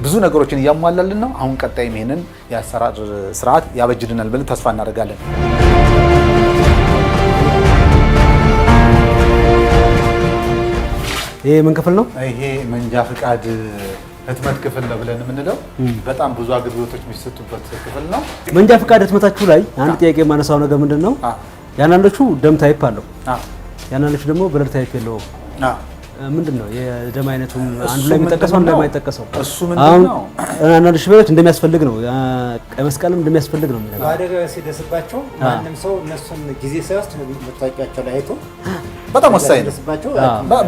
ብዙ ነገሮችን እያሟላልን ነው። አሁን ቀጣይም ይሄንን የአሰራር ስርዓት ያበጅልናል ብለን ተስፋ እናደርጋለን። ይሄ ምን ክፍል ነው? ይሄ መንጃ ፍቃድ ህትመት ክፍል ነው ብለን የምንለው በጣም ብዙ አገልግሎቶች የሚሰጡበት ክፍል ነው። መንጃ ፍቃድ ህትመታችሁ ላይ አንድ ጥያቄ የማነሳው ነገር ምንድን ነው? ያንዳንዶቹ ደም ታይፕ አለው፣ ያንዳንዶቹ ደግሞ ብለድ ታይፕ የለውም። ምንድነው የደም አይነቱም አንዱ ላይ የሚጠቀሰው አንዱ ላይ የማይጠቀሰው እሱ ምንድነው? አንዳንድ ሽበሮች እንደሚያስፈልግ ነው። ቀይ መስቀልም እንደሚያስፈልግ ነው የሚለው። አደጋ ሲደርስባቸው ማንም ሰው እነሱን ጊዜ ሳይወስድ መታወቂያቸው ላይ አይቶ በጣም ወሳኝ ነው።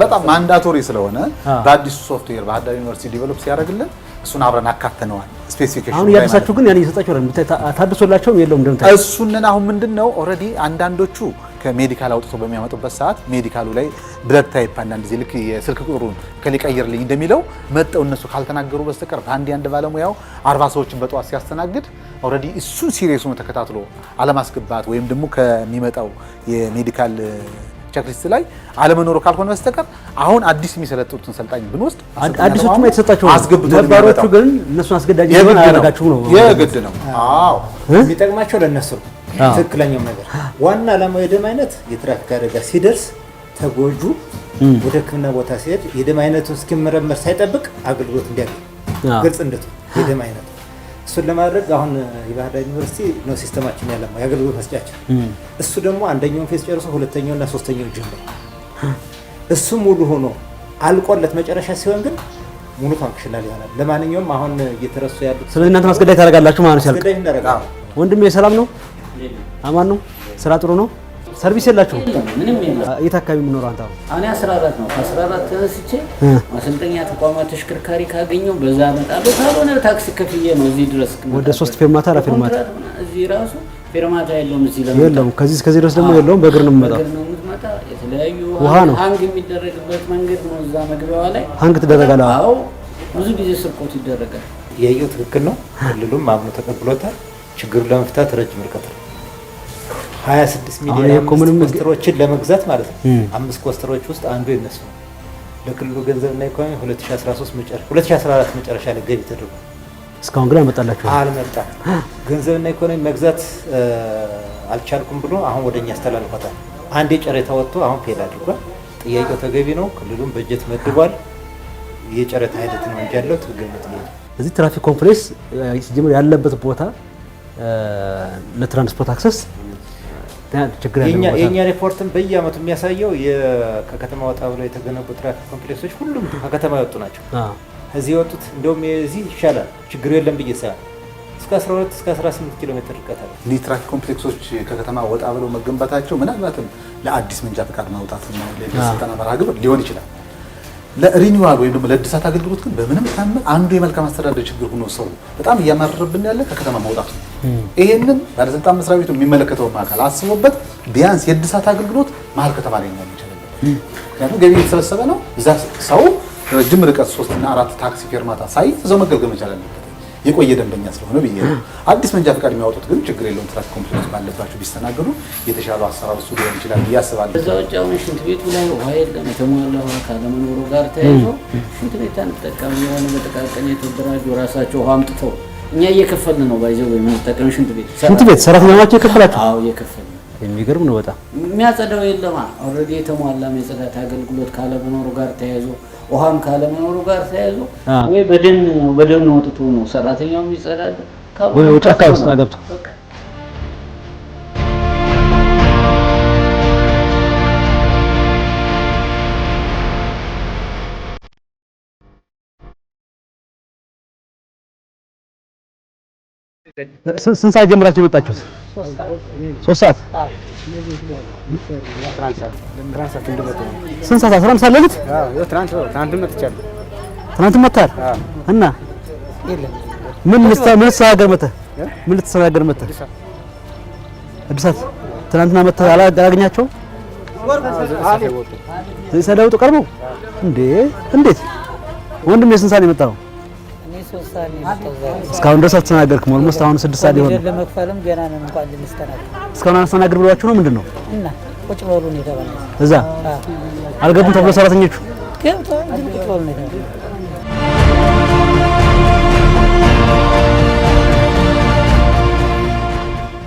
በጣም ማንዳቶሪ ስለሆነ በአዲሱ ሶፍትዌር ባህርዳር ዩኒቨርሲቲ ዲቨሎፕ ሲያደርግልን እሱን አብረን አካተነዋል። ስፔሲፊኬሽን አሁን ያደሳችሁ ግን ያን እየሰጣችሁ ነው ታድሶላቸው የለውም እንደምታ እሱንን አሁን ምንድነው ኦልሬዲ አንዳንዶቹ ከሜዲካል አውጥቶ በሚያመጡበት ሰዓት ሜዲካሉ ላይ ብለድ ታይፕ አንዳንድ ጊዜ ልክ የስልክ ቁጥሩን ከሊቀይርልኝ እንደሚለው መጠው እነሱ ካልተናገሩ በስተቀር አንድ ባለሙያው 40 ሰዎችን በጠዋት ሲያስተናግድ ኦልሬዲ እሱን ሲሪየስ ነው ተከታትሎ አለማስገባት ወይም ደግሞ ከሚመጣው የሜዲካል ቼክሊስት ላይ አለመኖሩ ካልሆነ በስተቀር አሁን አዲስ የሚሰለጥኑትን ሰልጣኝ ብንወስድ አዲሶቹም የተሰጣቸው አስገብቶ ነባሮቹ ግን እነሱን አስገዳጅ ይሆን አያደርጋችሁ ነው የግድ ነው። አዎ የሚጠቅማቸው ለነሱ ትክክለኛው ነገር ዋና ዓላማው የደም አይነት የትራፊክ አደጋ ሲደርስ ተጎጁ ወደ ሕክምና ቦታ ሲሄድ የደም አይነቱን እስኪመረመር ሳይጠብቅ አገልግሎት እንዲያገኝ ግልጽ እንደቱ የደም አይነቱ እሱን ለማድረግ አሁን የባህር ዳር ዩኒቨርሲቲ ነው ሲስተማችን ያለው የአገልግሎት መስጫችን። እሱ ደግሞ አንደኛውን ፌዝ ጨርሶ ሁለተኛውና ሶስተኛው ጀምሮ እሱ ሙሉ ሆኖ አልቆለት መጨረሻ ሲሆን ግን ሙሉ ፋንክሽናል ይሆናል። ለማንኛውም አሁን እየተረሱ ያሉት ስለዚህ እናንተ ማስገዳጅ ታደርጋላችሁ ማለት ነው። ማስገዳጅ እናደርጋለን። ወንድሜ ሰላም ነው? አማን ነው? ስራ ጥሩ ነው? ሰርቪስ የላችሁ? ምንም የለም። የት አካባቢ የምኖረው አንተ? እኔ 14 ነው። 14 ተነስቼ ማሰልጠኛ ተቋማት ተሽከርካሪ ካገኘው በዛ እመጣለሁ። ካልሆነ ታክሲ ከፍዬ ነው እዚህ ድረስ። ወደ 3 ፌርማታ አራ ፌርማታ እዚህ ራሱ ፌርማታ የለውም። እዚህ ለምን የለውም? ከዚህ እስከዚህ ድረስ ደግሞ የለውም። በእግር ነው የምመጣው። የተለያዩ ውሃ ነው ሃንግ የሚደረግበት መንገድ ነው። እዛ መግቢያዋ ላይ ሃንግ ትደረጋለህ? አዎ፣ ብዙ ጊዜ ስርቆት ይደረጋል። ያየው ትክክል ነው። ክልሉም አምኖ ተቀብሎታል። ችግሩን ለመፍታት ረጅም ርቀት ነው። 26 ሚሊዮን ኮስተሮችን ለመግዛት ማለት ነው። 5 ኮስተሮች ውስጥ አንዱ የነሱ ነው። ለክልሉ ገንዘብና ኢኮኖሚ 2014 መጨረሻ ላይ ገቢ ተደርጓል። እስካሁን ግን አልመጣላችሁም? አልመጣም። ገንዘብና ኢኮኖሚ መግዛት አልቻልኩም ብሎ አሁን ወደኛ አስተላልፏታል። አንዴ ጨረታ ወጥቶ አሁን ፔድ አድርጓል። ጥያቄው ተገቢ ነው። ክልሉም በጀት መድቧል። የጨረታ ሂደት ነው እንጂ ያለው ትግምት ነው። እዚህ ትራፊክ ኮምፕሌክስ ሲጀምር ያለበት ቦታ ለትራንስፖርት አክሰስ ችግር ያለው የኛ ሪፖርትን በየአመቱ የሚያሳየው ከከተማ ወጣ ብለው የተገነቡ ትራፊክ ኮምፕሌክሶች ሁሉም ከከተማ የወጡ ናቸው። እዚህ የወጡት እንደውም የዚህ ይሻላል ችግሩ የለም ብዬ ሳይሆን እስከ 12 እስከ 18 ኪሎ ሜትር ርቀት አለ። እነዚህ ትራፊክ ኮምፕሌክሶች ከከተማ ወጣ ብለው መገንባታቸው ምናልባትም ለአዲስ መንጃ ፈቃድ ማውጣትና ለስልጠና መርሃ ግብር ሊሆን ይችላል። ለሪኒዋል ወይም ደግሞ ለእድሳት አገልግሎት ግን በምንም ታምር አንዱ የመልካም አስተዳደር ችግር ሆኖ ሰው በጣም እያማረረብን ያለ ከከተማ መውጣቱ። ይሄንን ባለስልጣን መስሪያ ቤቱ የሚመለከተውን አካል አስቦበት ቢያንስ የእድሳት አገልግሎት መሀል ከተማ ላይ ነው የሚችላል። ምክንያቱም ገቢ የተሰበሰበ ነው። እዛ ሰው ረጅም ርቀት 3 እና 4 ታክሲ ፌርማታ ሳይዝ እዛው መገልገል መቻል አለበት። የቆየ ደንበኛ ስለሆነ ብዬ ነው። አዲስ መንጃ ፈቃድ የሚያወጡት ግን ችግር የለውም። ትራፊክ ኮምፕሌክስ ባለባቸው ቢስተናገዱ የተሻለ አሰራር እሱ ሊሆን ይችላል ብዬ አስባለሁ። እዛ ውጭ አሁን ሽንት ቤቱ ላይ ውሃ የለም። የተሟላ ውሃ ካለመኖሩ ጋር ተያይዞ ሽንት ቤት አንጠቀም። የሆነ በጥቃቅን የተደራጁ ራሳቸው ውሃ አምጥተው እኛ እየከፈልን ነው ባይዘው ወይ የምንጠቀም ሽንት ቤት ሰራተኛ ናቸው የከፈላቸው? አዎ እየከፈልን። የሚገርም ነው በጣም። የሚያጸዳው የለማ ኦልሬዲ የተሟላ የጽዳት አገልግሎት ካለመኖሩ ጋር ተያይዞ ውሃም ካለመኖሩ ጋር ተያይዞ ወይ በደን ወጥቶ ነው ሰራተኛው የሚጸዳዳ ወይ ጫካ ውስጥ ገብቶ ስንት ሰዓት ጀምራችሁ የመጣችሁት? 3 ሰዓት። ስንት ሰዓት? 11 ሰዓት ሌሊት? ትናንት መጥቻለሁ። ትናንት መጣህ እና ምን ልትሰናገር መጣህ? ምን ልትሰናገር መጣህ? እድሳት ትናንትና መጣህ አላገኛቸውም? ሳይወጡ ቀርበው እንዴ? እንዴት ወንድሜ ስንት ሰዓት ነው የመጣኸው? እስካሁን ድረስ አልተስተናገርክም? ኦልሞስት አሁን 6 ሰዓት ሊሆን ነው። ለመክፈልም ገና ነን እንኳን ልንስተናገር። እስካሁን አልተስተናገር ብሏችሁ ነው? ምንድን ነው እና ቁጭ በሉ ነው የተባለው። እዛ አልገቡም ተብሎ ሰራተኞቹ ገብተው ግን ቁጭ በሉ ነው የተባለው።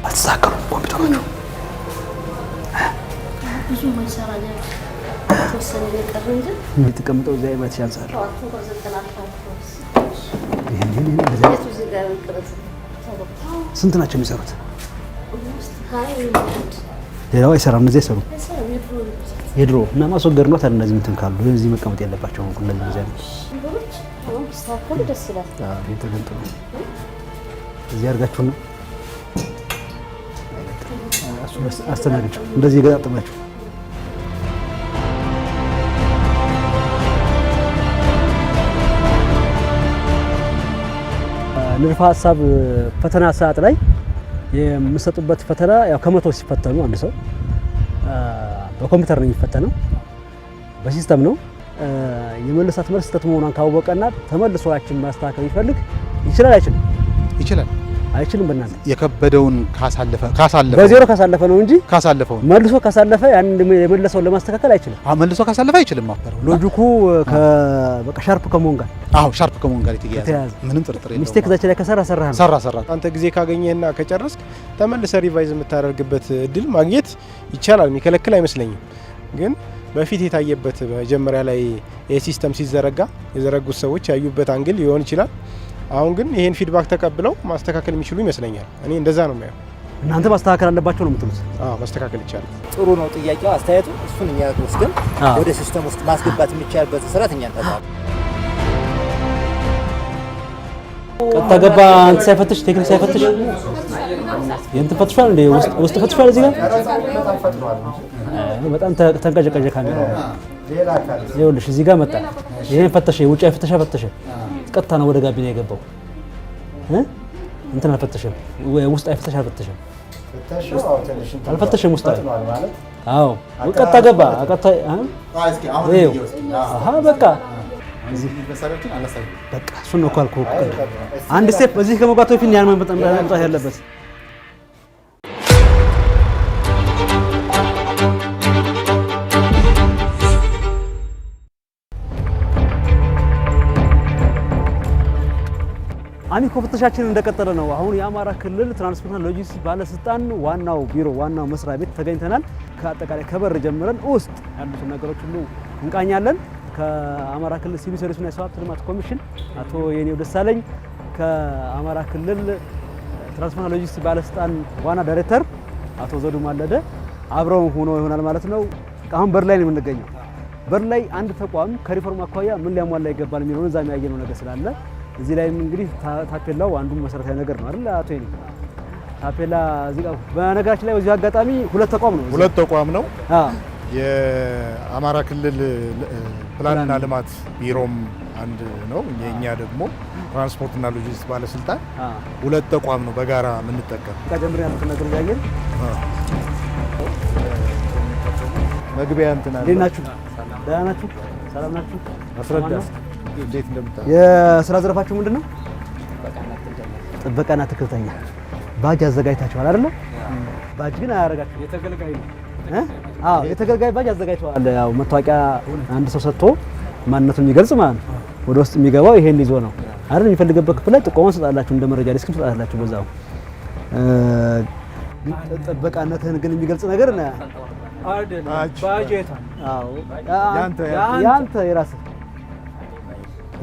አልተሳካሩም ኮምፒውተሮቹ ብዙ ማይሰራ ነው ተወሰነ የቀረ እንጂ የተቀምጠው እዚያ ይመት ያንሳል። ስንት ናቸው የሚሰሩት? ሌላው አይሰራም። እነዚህ አይሰሩም። የድሮ እና ማስወገድ ነው። ታዲያ እነዚህ እንትን ካሉ እዚህ መቀመጥ የለባቸውም። እነዚህ እዚህ ደስ ይላል። ተገንጥሎ እዚህ አድርጋችሁና አስተናግዱ። እንደዚህ ገጣጥማችሁ ንድፈ ሀሳብ ፈተና ሰዓት ላይ የምሰጡበት ፈተና ያው ከመቶ ሲፈተኑ አንድ ሰው በኮምፒውተር ነው የሚፈተነው፣ በሲስተም ነው። የመለሳት መልስ ስህተት መሆኗን ካወቀና ተመልሶ ያችን ማስተካከል ይፈልግ ይችላል አይችልም? ይችላል። አይችልም። በእናንተ የከበደውን ካሳለፈ በዜሮ ካሳለፈ ነው እንጂ ካሳለፈው መልሶ ካሳለፈ ያን የመለሰውን ለማስተካከል አይችልም። መልሶ ካሳለፈ አይችልም። ማፈረው ሎጂኩ በቃ ሻርፕ ከመሆን ጋር ሻርፕ ከመሆን ጋር የተያያዘ ምንም ጥርጥር የለውም። ሚስቴክ ዘች ላይ ከሰራ ሰራ አንተ ጊዜ ካገኘህና ከጨረስክ ተመልሰ ሪቫይዝ የምታደርግበት እድል ማግኘት ይቻላል። የሚከለክል አይመስለኝም። ግን በፊት የታየበት መጀመሪያ ላይ የሲስተም ሲዘረጋ የዘረጉት ሰዎች ያዩበት አንግል ሊሆን ይችላል። አሁን ግን ይሄን ፊድባክ ተቀብለው ማስተካከል የሚችሉ ይመስለኛል። እኔ እንደዛ ነው የማየው። እናንተ ማስተካከል አለባቸው ነው የምትሉት? ማስተካከል ይቻላል። ጥሩ ነው ጥያቄው፣ አስተያየቱ። እሱን እኛ ወስደን ወደ ሲስተም ውስጥ ማስገባት የሚቻልበት ስርዓት እኛ እንጠጣለን። ቀጥታ ገባ አንተ ሳይፈትሽ ቴክኒክ ሳይፈትሽ የእንትን ፈትሿል እንዴ? ውስጥ ፈትሿል። እዚህ ጋር በጣም ተንቀጨቀጨ ካሜራ። ይኸውልሽ እዚህ ጋር መጣ። ይሄን ፈተሸ፣ ውጭ ፍተሻ ፈተሸ። ቀጥታ ነው ወደ ጋቢና የገባው። እንትን አልፈተሸም፣ ውስጥ አይፈተሽ አልፈተሸም። አልፈተሸም ውስጥ ማለት አዎ፣ ቀጥታ ገባ። ቀጥታ በቃ በቃ እሱን ነው እኮ አልኩህ። አንድ ስቴፕ እዚህ ከመግባቱ በፊት ያን መምጣት ያለበት። አሚኮ ፍተሻችን እንደቀጠለ ነው። አሁን የአማራ ክልል ትራንስፖርትና ሎጂስቲክስ ባለስልጣን ዋናው ቢሮ ዋናው መስሪያ ቤት ተገኝተናል። ከአጠቃላይ ከበር ጀምረን ውስጥ ያሉትን ነገሮች ሁሉ እንቃኛለን። ከአማራ ክልል ሲቪል ሰርቪስና የሰው ሀብት ልማት ኮሚሽን አቶ የኔው ደሳለኝ፣ ከአማራ ክልል ትራንስፖርትና ሎጂስቲክስ ባለስልጣን ዋና ዳይሬክተር አቶ ዘውዱ ማለደ አብረው ሆኖ ይሆናል ማለት ነው። አሁን በር ላይ ነው የምንገኘው። በር ላይ አንድ ተቋም ከሪፎርም አኳያ ምን ሊያሟላ ይገባል የሚለውን እዛ የሚያየነው ነገር ስላለ እዚህ ላይ እንግዲህ ታፔላው አንዱ መሰረታዊ ነገር ነው አይደል? አቶ የኔው ታፔላ እዚህ ጋር በነገራችን ላይ በዚህ አጋጣሚ ሁለት ተቋም ነው። የአማራ ክልል ፕላንና ልማት ቢሮም አንድ ነው። እኛ ደግሞ ትራንስፖርትና ሎጂስቲክስ ባለስልጣን ሁለት ተቋም ነው በጋራ የምንጠቀም። ከጀምር ያሉት ነገር ያየን መግቢያ እንትና እንዴት ናችሁ? ደህና ናችሁ? ሰላም ናችሁ? አስረዳ እንዴት እንደምታ የስራ ዘርፋችሁ ምንድነው? ጥበቃና ትክክለኛ ባጅ አዘጋጅታችኋል አይደል? ባጅ ግን አያረጋችሁ የተገልጋይ ነው። የተገልጋይ ባጅ አዘጋጅተዋል። ያው መታወቂያ አንድ ሰው ሰጥቶ ማንነቱን የሚገልጽ ማለት ነው። ወደ ውስጥ የሚገባው ይሄን ይዞ ነው አይደል? የሚፈልግበት ክፍል ላይ ጥቆማ ሰጣላችሁ፣ እንደ መረጃ ዲስክ ሰጣላችሁ። በዛው ጥበቃነትህን ግን የሚገልጽ ነገር ነው አይደል? ባጀት ያንተ የራስህ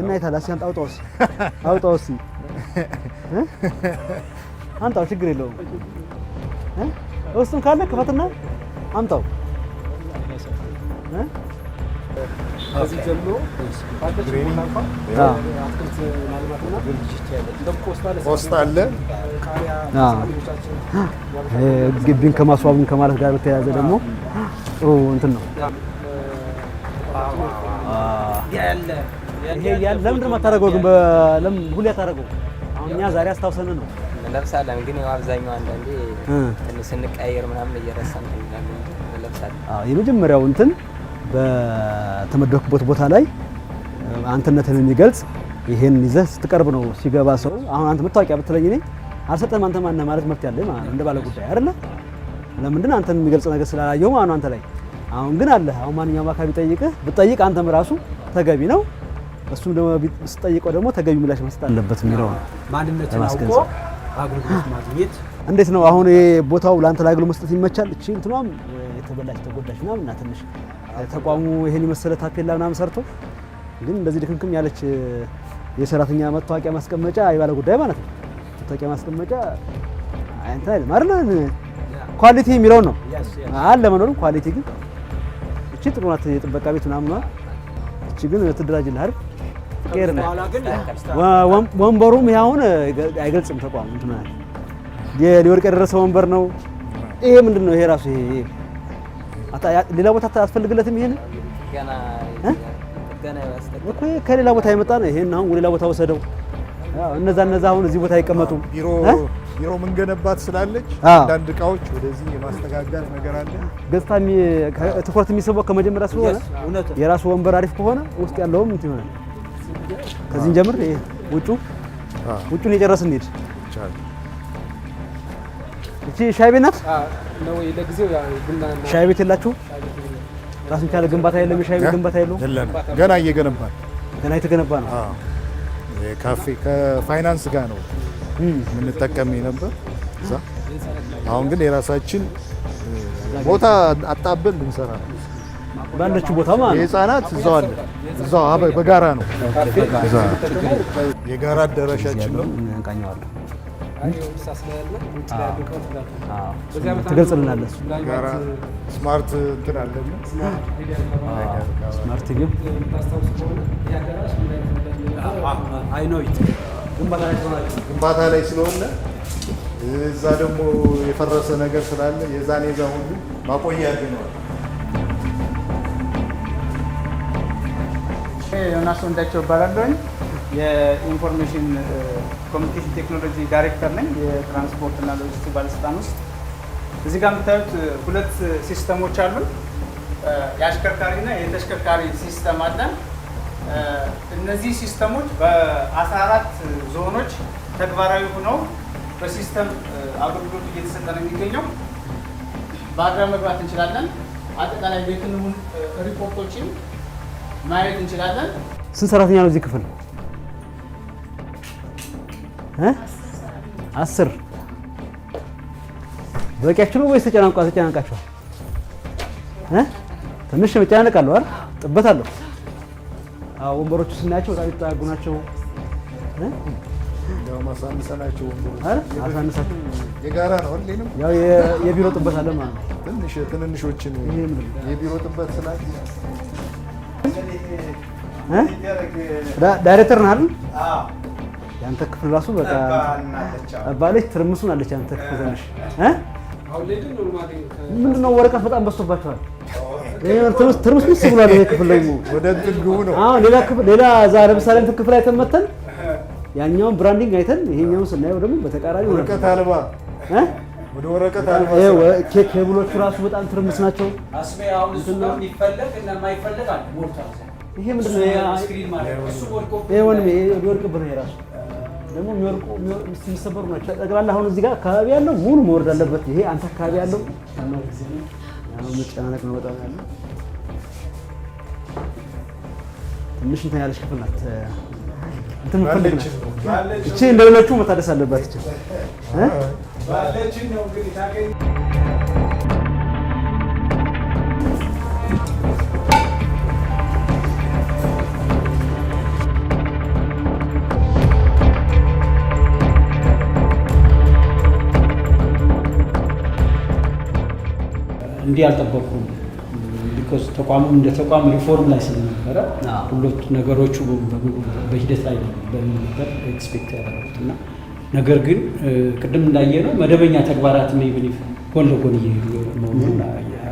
እና የታላስ ያንተ አውጣውስ አንጣው፣ ችግር የለውም። እሱን ካለ ክፈትና አምጣው። ከዚህ ጀምሮ ፖስታ አለ። ግቢን ከማስዋብን ከማለት ጋር በተያያዘ ደግሞ ጥሩ እንትን ነው። ይሄ ያለ ለምንድን ነው የማታደርገው? ግን ለምን ሁሌ አታደርገው? አሁን እኛ ዛሬ አስታውሰን ነው እንለብሳለን። ግን ያው አብዛኛው አንዳንዴ ትንሽ ስንቀያየር ምናምን እየረሳን እንለብሳለን። የመጀመሪያው እንትን በተመደኩበት ቦታ ላይ አንተነትን የሚገልጽ ይሄን ይዘህ ስትቀርብ ነው ሲገባ ሰው። አሁን አንተ መታወቂያ ብትለኝ እኔ አልሰጠህም አንተ ማነህ ማለት መብት ያለኝ ማለት ነው እንደ ባለ ጉዳይ አይደለ? ለምንድን አንተን የሚገልጽ ነገር ስላላየሁ ማለት ነው አንተ ላይ። አሁን ግን አለ። አሁን ማንኛውም አካል ቢጠይቅህ ብትጠይቅ አንተም ራሱ ተገቢ ነው፣ እሱም ደግሞ ስትጠይቀው ደግሞ ተገቢ ምላሽ መስጠት አለበት የሚለው ነው። ማንነትን አውቆ አገልግሎት ማግኘት እንዴት ነው? አሁን ይሄ ቦታው ለአንተ ለአገልግሎት መስጠት ይመቻል? እቺ እንትኗም የተበላሽ ተጎዳሽ ምናምን እና ትንሽ ተቋሙ ይሄን የመሰለ ታፔላ ምናምን ሰርቶ ግን እንደዚህ ድክምክም ያለች የሰራተኛ መታወቂያ ማስቀመጫ የባለ ጉዳይ ማለት ነው። መታወቂያ ማስቀመጫ አንተ አይደል ማለት ኳሊቲ የሚለውን ነው አለ መኖሩን ኳሊቲ ግን እቺ ጥሩ ናት። የጥበቃ ቤት ምናምን ነው። እቺ ግን ትደራጅልህ አይደል? ፍቅር ነው። ወንበሩም ያሁን አይገልጽም ተቋሙ እንትን ማለት ሊወርቅ የደረሰ ወንበር ነው። ይሄ ምንድነው? ይሄ ራሱ ይሄ ሌላ ቦታ አትፈልግለትም? ይሄን ገና እኮ ከሌላ ቦታ የመጣ ነው። ይሄን አሁን ሌላ ቦታ ወሰደው። እነዛ አሁን እዚህ ቦታ አይቀመጡም። ቢሮ ምን ገነባት ስላለች አንዳንድ እቃዎች ወደዚህ የማስተጋጋት ነገር አለ። ገጽታ ትኩረት የሚስበው ከመጀመሪያ ስለሆነ የራሱ ወንበር አሪፍ ከሆነ ውስጥ ያለውም እንትን ይሆናል። ከዚህን ጀምር ይሄ ውጩን የጨረስን እንሂድ። እቺ ሻይ ቤት ናት ነው ለጊዜው ቡና ሻይ ቤት የላችሁ? ራሱን ቻለ ግንባታ የለም። የሻይ ቤት ግንባታ የለው። ገና እየገነባን ገና የተገነባ ነው። ካፌ ከፋይናንስ ጋር ነው የምንጠቀም ነበር እዛ። አሁን ግን የራሳችን ቦታ አጣበን ልንሰራ ነው ባለችው ቦታ ማለት ነው። የህፃናት እዛው አለ። እዛው በጋራ ነው። የጋራ አዳራሻችን ነው። እንቃኘዋለን። ትገልጽልናለህ። ጋራ ስማርት እንትን አለ። ስማርት ግን ግንባታ ላይ ስለሆነ እዛ ደግሞ የፈረሰ ነገር ስላለ የዛኔ ሁሉ ማቆያ ያገኘዋል። ዮናስ ወንዳቸው እባላለሁ። የኢንፎርሜሽን ኮሚኒኬሽን ቴክኖሎጂ ዳይሬክተር ነኝ የትራንስፖርት እና ሎጂስቲክስ ባለስልጣን ውስጥ። እዚህ ጋር የምታዩት ሁለት ሲስተሞች አሉ። የአሽከርካሪና የተሽከርካሪ ሲስተም አለን። እነዚህ ሲስተሞች በ14 ዞኖች ተግባራዊ ሆነው በሲስተም አገልግሎት እየተሰጠ ነው የሚገኘው። በአግራ መግባት እንችላለን። አጠቃላይ የክልሉን ሪፖርቶችን ማየት እንችላለን። ስንት ሰራተኛ ነው እዚህ ክፍል? 10 በቂያችሁ ነው ወይስ ተጨናንቃችኋል? ትንሽ መጨናነቅ አለው አይደል? ጥበት አለው። ወንበሮቹ ስናያቸው በጣም የተጠጋጉ ናቸው። ያው ማሳንሰናቸው አሳንሳቸው የጋራ ነው። ሁሌንም ያው የቢሮ ጥበት አለ ማለት ነው። ትንንሾችን የቢሮ ጥበት ስላለ ዳይሬክተር ነህ አይደል? ያንተ ክፍል ራሱ በቃ ባለች ትርምሱን አለች። ያንተ ክፍል ትንሽ ምንድነው ወረቀት በጣም በዝቶባቸዋል። ትርምስምስ ብሏል። ይሄ ክፍል ደግሞ ወደ እንትን ግቡ ነው። ሌላ እዛ ለምሳሌ እንትን ክፍል አይተን መተን ያኛውን ብራንዲንግ አይተን ይሄኛውን ስናየው ደግሞ በተቃራኒ ወረቀት አልባ ወደ ወረቀት አልባ ኬብሎቹ ራሱ በጣም ትርምስ ናቸው። አስሜ አሁን እሱ ነው የሚፈለግ እና የማይፈለግ አለ ሞልቷል። ይሄ ምንድነው? ስክሪን ማለት ነው። እሱ ወርቆ ይሄ ወንድሜ ቢወርቅብህ ነው የራሱ ደግሞ የሚሰበሩ ናቸው። ጠቅላላ አሁን እዚህ ጋር አካባቢ ያለው ሙሉ መውረድ አለበት። ይሄ አንተ አካባቢ ያለው መጨናነቅ ነው በጣም ያለው። ትንሽ እንትን ያለች ክፍል ናት። እንትን ፈልግ ናት እቺ እንደሌሎቹ መታደስ አለባት። እቺ ባለችን ነው እንግዲህ ታገኝ እንዲህ አልጠበቁም። ቢኮዝ ተቋሙ እንደ ተቋም ሪፎርም ላይ ስለነበረ ሁለት ነገሮቹ በሂደት ላይ በሚነበር ኤክስፔክት ያደረጉት እና ነገር ግን ቅድም እንዳየነው መደበኛ ተግባራት ነው ጎን ለጎን መሆኑን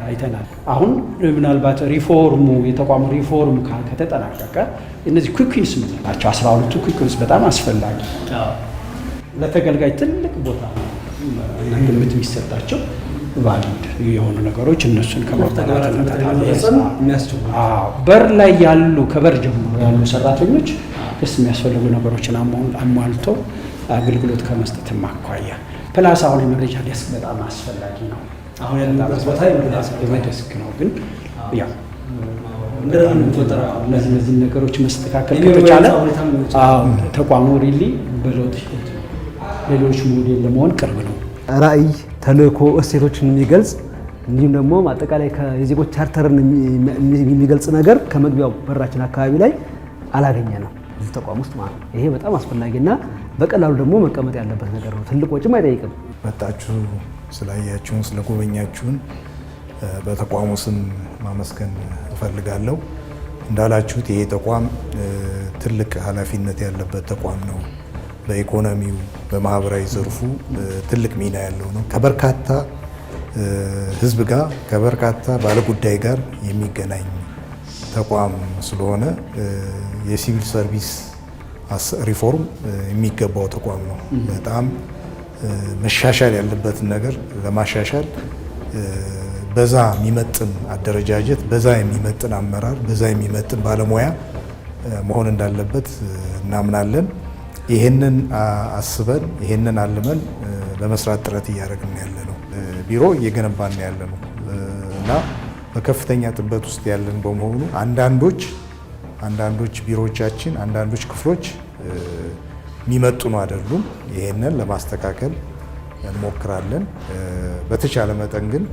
አይተናል። አሁን ምናልባት ሪፎርሙ የተቋሙ ሪፎርም ከተጠናቀቀ እነዚህ ኩኪንስ ናቸው 12ቱ ኩኪንስ በጣም አስፈላጊ ለተገልጋይ ትልቅ ቦታ እና ግምት የሚሰጣቸው ቫሊድ የሆኑ ነገሮች እነሱን በር ላይ ያሉ ከበር ጀምሮ ያሉ ሰራተኞች ደስ የሚያስፈልጉ ነገሮችን አሟልተው አገልግሎት ከመስጠት ማኳያ ፕላስ አሁን የመረጃ ዴስክ በጣም አስፈላጊ ነው። አሁን ያለበት ቦታ የመደስክ ነው። ግን ያው እነዚህ ነገሮች መስተካከል ከተቻለ ተቋሙ ሪሊ በለውጥ ሌሎች ሞዴል ለመሆን ቅርብ ነው። ራዕይ፣ ተልእኮ፣ እሴቶችን የሚገልጽ እንዲሁም ደግሞ አጠቃላይ የዜጎች ቻርተርን የሚገልጽ ነገር ከመግቢያው በራችን አካባቢ ላይ አላገኘ ነው እዚህ ተቋም ውስጥ ማለት ነው። ይሄ በጣም አስፈላጊና በቀላሉ ደግሞ መቀመጥ ያለበት ነገር ነው። ትልቅ ወጪም አይጠይቅም። መጣችሁ ስላያችሁን ስለጎበኛችሁን በተቋሙ ስም ማመስገን እፈልጋለሁ። እንዳላችሁት ይሄ ተቋም ትልቅ ኃላፊነት ያለበት ተቋም ነው። በኢኮኖሚው በማህበራዊ ዘርፉ ትልቅ ሚና ያለው ነው። ከበርካታ ህዝብ ጋር ከበርካታ ባለጉዳይ ጋር የሚገናኝ ተቋም ስለሆነ የሲቪል ሰርቪስ ሪፎርም የሚገባው ተቋም ነው። በጣም መሻሻል ያለበትን ነገር ለማሻሻል በዛ የሚመጥን አደረጃጀት፣ በዛ የሚመጥን አመራር፣ በዛ የሚመጥን ባለሙያ መሆን እንዳለበት እናምናለን። ይሄንን አስበን ይሄንን አልመን ለመስራት ጥረት እያደረግን ያለ ነው። ቢሮ እየገነባን ያለ ነው እና በከፍተኛ ጥበት ውስጥ ያለን በመሆኑ አንዳንዶች ቢሮዎቻችን አንዳንዶች ክፍሎች የሚመጥኑ አይደሉም። ይሄንን ለማስተካከል እንሞክራለን። በተቻለ መጠን ግን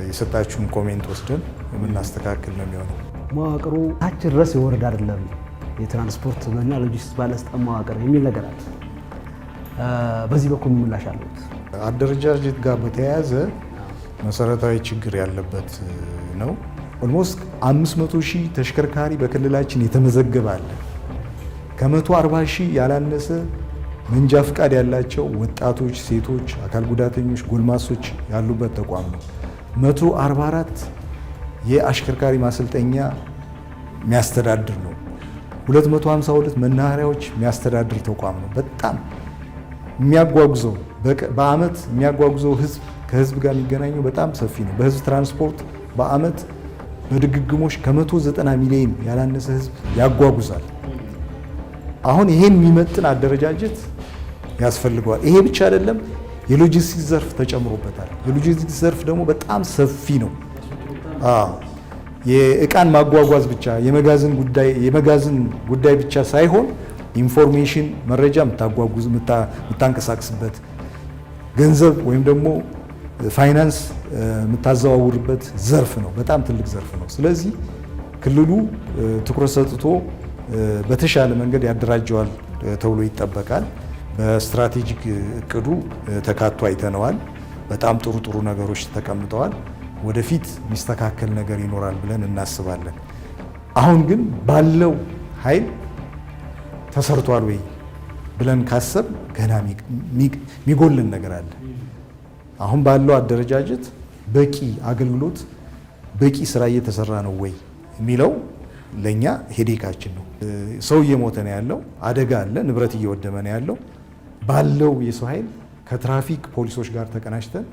የሰጣችሁን ኮሜንት ወስደን የምናስተካክል ነው የሚሆነው። መዋቅሩ ታች ድረስ የወረደ አይደለም የትራንስፖርት እና ሎጂስቲክስ ባለስልጣን መዋቅር የሚል ነገር አለ። በዚህ በኩል ምላሽ አለዎት? አደረጃጀት ጋር በተያያዘ መሰረታዊ ችግር ያለበት ነው። ኦልሞስት 500 ሺህ ተሽከርካሪ በክልላችን የተመዘገበ አለ። ከ140 ሺህ ያላነሰ መንጃ ፍቃድ ያላቸው ወጣቶች፣ ሴቶች፣ አካል ጉዳተኞች፣ ጎልማሶች ያሉበት ተቋም ነው። 144 የአሽከርካሪ ማሰልጠኛ የሚያስተዳድር ነው። 252 መናኸሪያዎች የሚያስተዳድር ተቋም ነው። በጣም የሚያጓጉዘው በአመት የሚያጓጉዘው ህዝብ ከህዝብ ጋር የሚገናኘው በጣም ሰፊ ነው። በህዝብ ትራንስፖርት በአመት በድግግሞሽ ከ190 ሚሊዮን ያላነሰ ህዝብ ያጓጉዛል። አሁን ይሄን የሚመጥን አደረጃጀት ያስፈልገዋል። ይሄ ብቻ አይደለም፣ የሎጂስቲክስ ዘርፍ ተጨምሮበታል። የሎጂስቲክስ ዘርፍ ደግሞ በጣም ሰፊ ነው። የእቃን ማጓጓዝ ብቻ የመጋዘን ጉዳይ ብቻ ሳይሆን ኢንፎርሜሽን መረጃ የምታንቀሳቅስበት ገንዘብ ወይም ደግሞ ፋይናንስ የምታዘዋውርበት ዘርፍ ነው። በጣም ትልቅ ዘርፍ ነው። ስለዚህ ክልሉ ትኩረት ሰጥቶ በተሻለ መንገድ ያደራጀዋል ተብሎ ይጠበቃል። በስትራቴጂክ እቅዱ ተካቶ አይተነዋል። በጣም ጥሩ ነገሮች ተቀምጠዋል። ወደፊት የሚስተካከል ነገር ይኖራል ብለን እናስባለን። አሁን ግን ባለው ኃይል ተሰርቷል ወይ ብለን ካሰብ ገና የሚጎልን ነገር አለ። አሁን ባለው አደረጃጀት በቂ አገልግሎት በቂ ስራ እየተሰራ ነው ወይ የሚለው ለኛ ሄዴካችን ነው። ሰው እየሞተ ነው ያለው፣ አደጋ አለ፣ ንብረት እየወደመ ነው ያለው። ባለው የሰው ኃይል ከትራፊክ ፖሊሶች ጋር ተቀናጅተን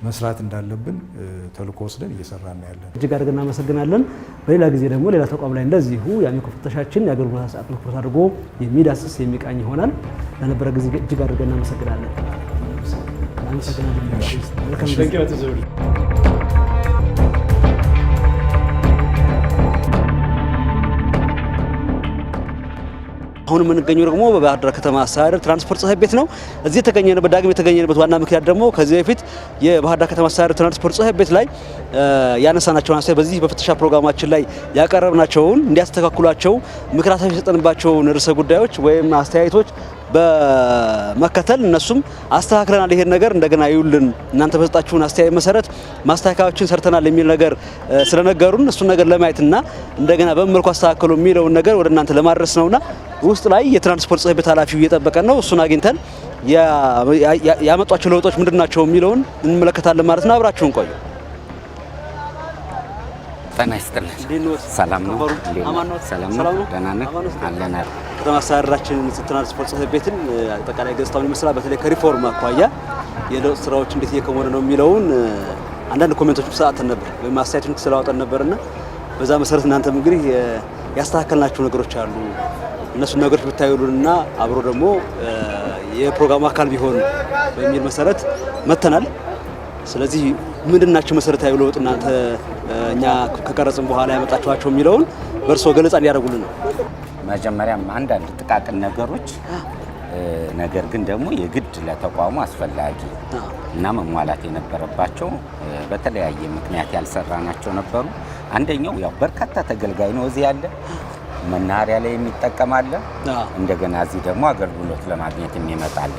መስራት እንዳለብን ተልእኮ ወስደን እየሰራን ነው ያለን። እጅግ አድርገን እናመሰግናለን። በሌላ ጊዜ ደግሞ ሌላ ተቋም ላይ እንደዚሁ የአሚኮ ፍተሻችን የአገልግሎት ሰዓት ትኩረት አድርጎ የሚዳስስ የሚቃኝ ይሆናል። ለነበረ ጊዜ እጅግ አድርገን እናመሰግናለን። አሁን የምንገኘው ደግሞ በባህር ዳር ከተማ አስተዳደር ትራንስፖርት ጽሕፈት ቤት ነው። እዚህ ዳግም የተገኘንበት ዋና ምክንያት ደግሞ ከዚህ በፊት የባህር ዳር ከተማ አስተዳደር ትራንስፖርት ጽሕፈት ቤት ላይ ያነሳናቸውን አስተያየት በዚህ በፍተሻ ፕሮግራማችን ላይ ያቀረብናቸውን እንዲያስተካክሏቸው ምክር ሀሳብ የሰጠንባቸውን ርዕሰ ጉዳዮች ወይም አስተያየቶች በመከተል እነሱም አስተካክለናል፣ ይሄን ነገር እንደገና ይውልን፣ እናንተ በሰጣችሁን አስተያየት መሰረት ማስተካከያዎችን ሰርተናል የሚል ነገር ስለነገሩን እሱን ነገር ለማየትና እንደገና በመልኩ አስተካክሉ የሚለውን ነገር ወደ እናንተ ለማድረስ ነውና ውስጥ ላይ የትራንስፖርት ጽሕፈት ቤት ኃላፊው እየጠበቀን ነው። እሱን አግኝተን ያመጧቸው ለውጦች ምንድናቸው የሚለውን እንመለከታለን ማለት ነው። አብራችሁን ቆዩ። ጤና ይስጥልን። ሰላም ነው? ሰላም ነው? ደህና ነን አለን። ከተማ አስተዳደራችን ትራንስፖርት ጽሕፈት ቤትን አጠቃላይ ገጽታውን ይመስላል። በተለይ ከሪፎርም አኳያ የለውጥ ስራዎች እንዴት እየከወነ ነው የሚለውን አንዳንድ ኮሜንቶችን ሰዓተን ነበር ወይም አስተያየቶችን ስላወጣን ነበርና በዛ መሰረት እናንተም እንግዲህ ያስተካከልናቸው ነገሮች አሉ፣ እነሱን ነገሮች ብታዩሉንና አብሮ ደግሞ የፕሮግራሙ አካል ቢሆን በሚል መሰረት መተናል። ስለዚህ ምንድናቸው መሰረታዊ ለውጥ እናንተ እኛ ከቀረጽን በኋላ ያመጣችኋቸው የሚለውን በእርሶ ገለጻ እንዲያደርጉልን ነው። መጀመሪያም አንዳንድ ጥቃቅን ነገሮች ነገር ግን ደግሞ የግድ ለተቋሙ አስፈላጊ እና መሟላት የነበረባቸው በተለያየ ምክንያት ያልሰራናቸው ነበሩ። አንደኛው ያው በርካታ ተገልጋይ ነው እዚህ ያለ መናኸሪያ ላይ የሚጠቀማለ፣ እንደገና እዚህ ደግሞ አገልግሎት ለማግኘት የሚመጣለ።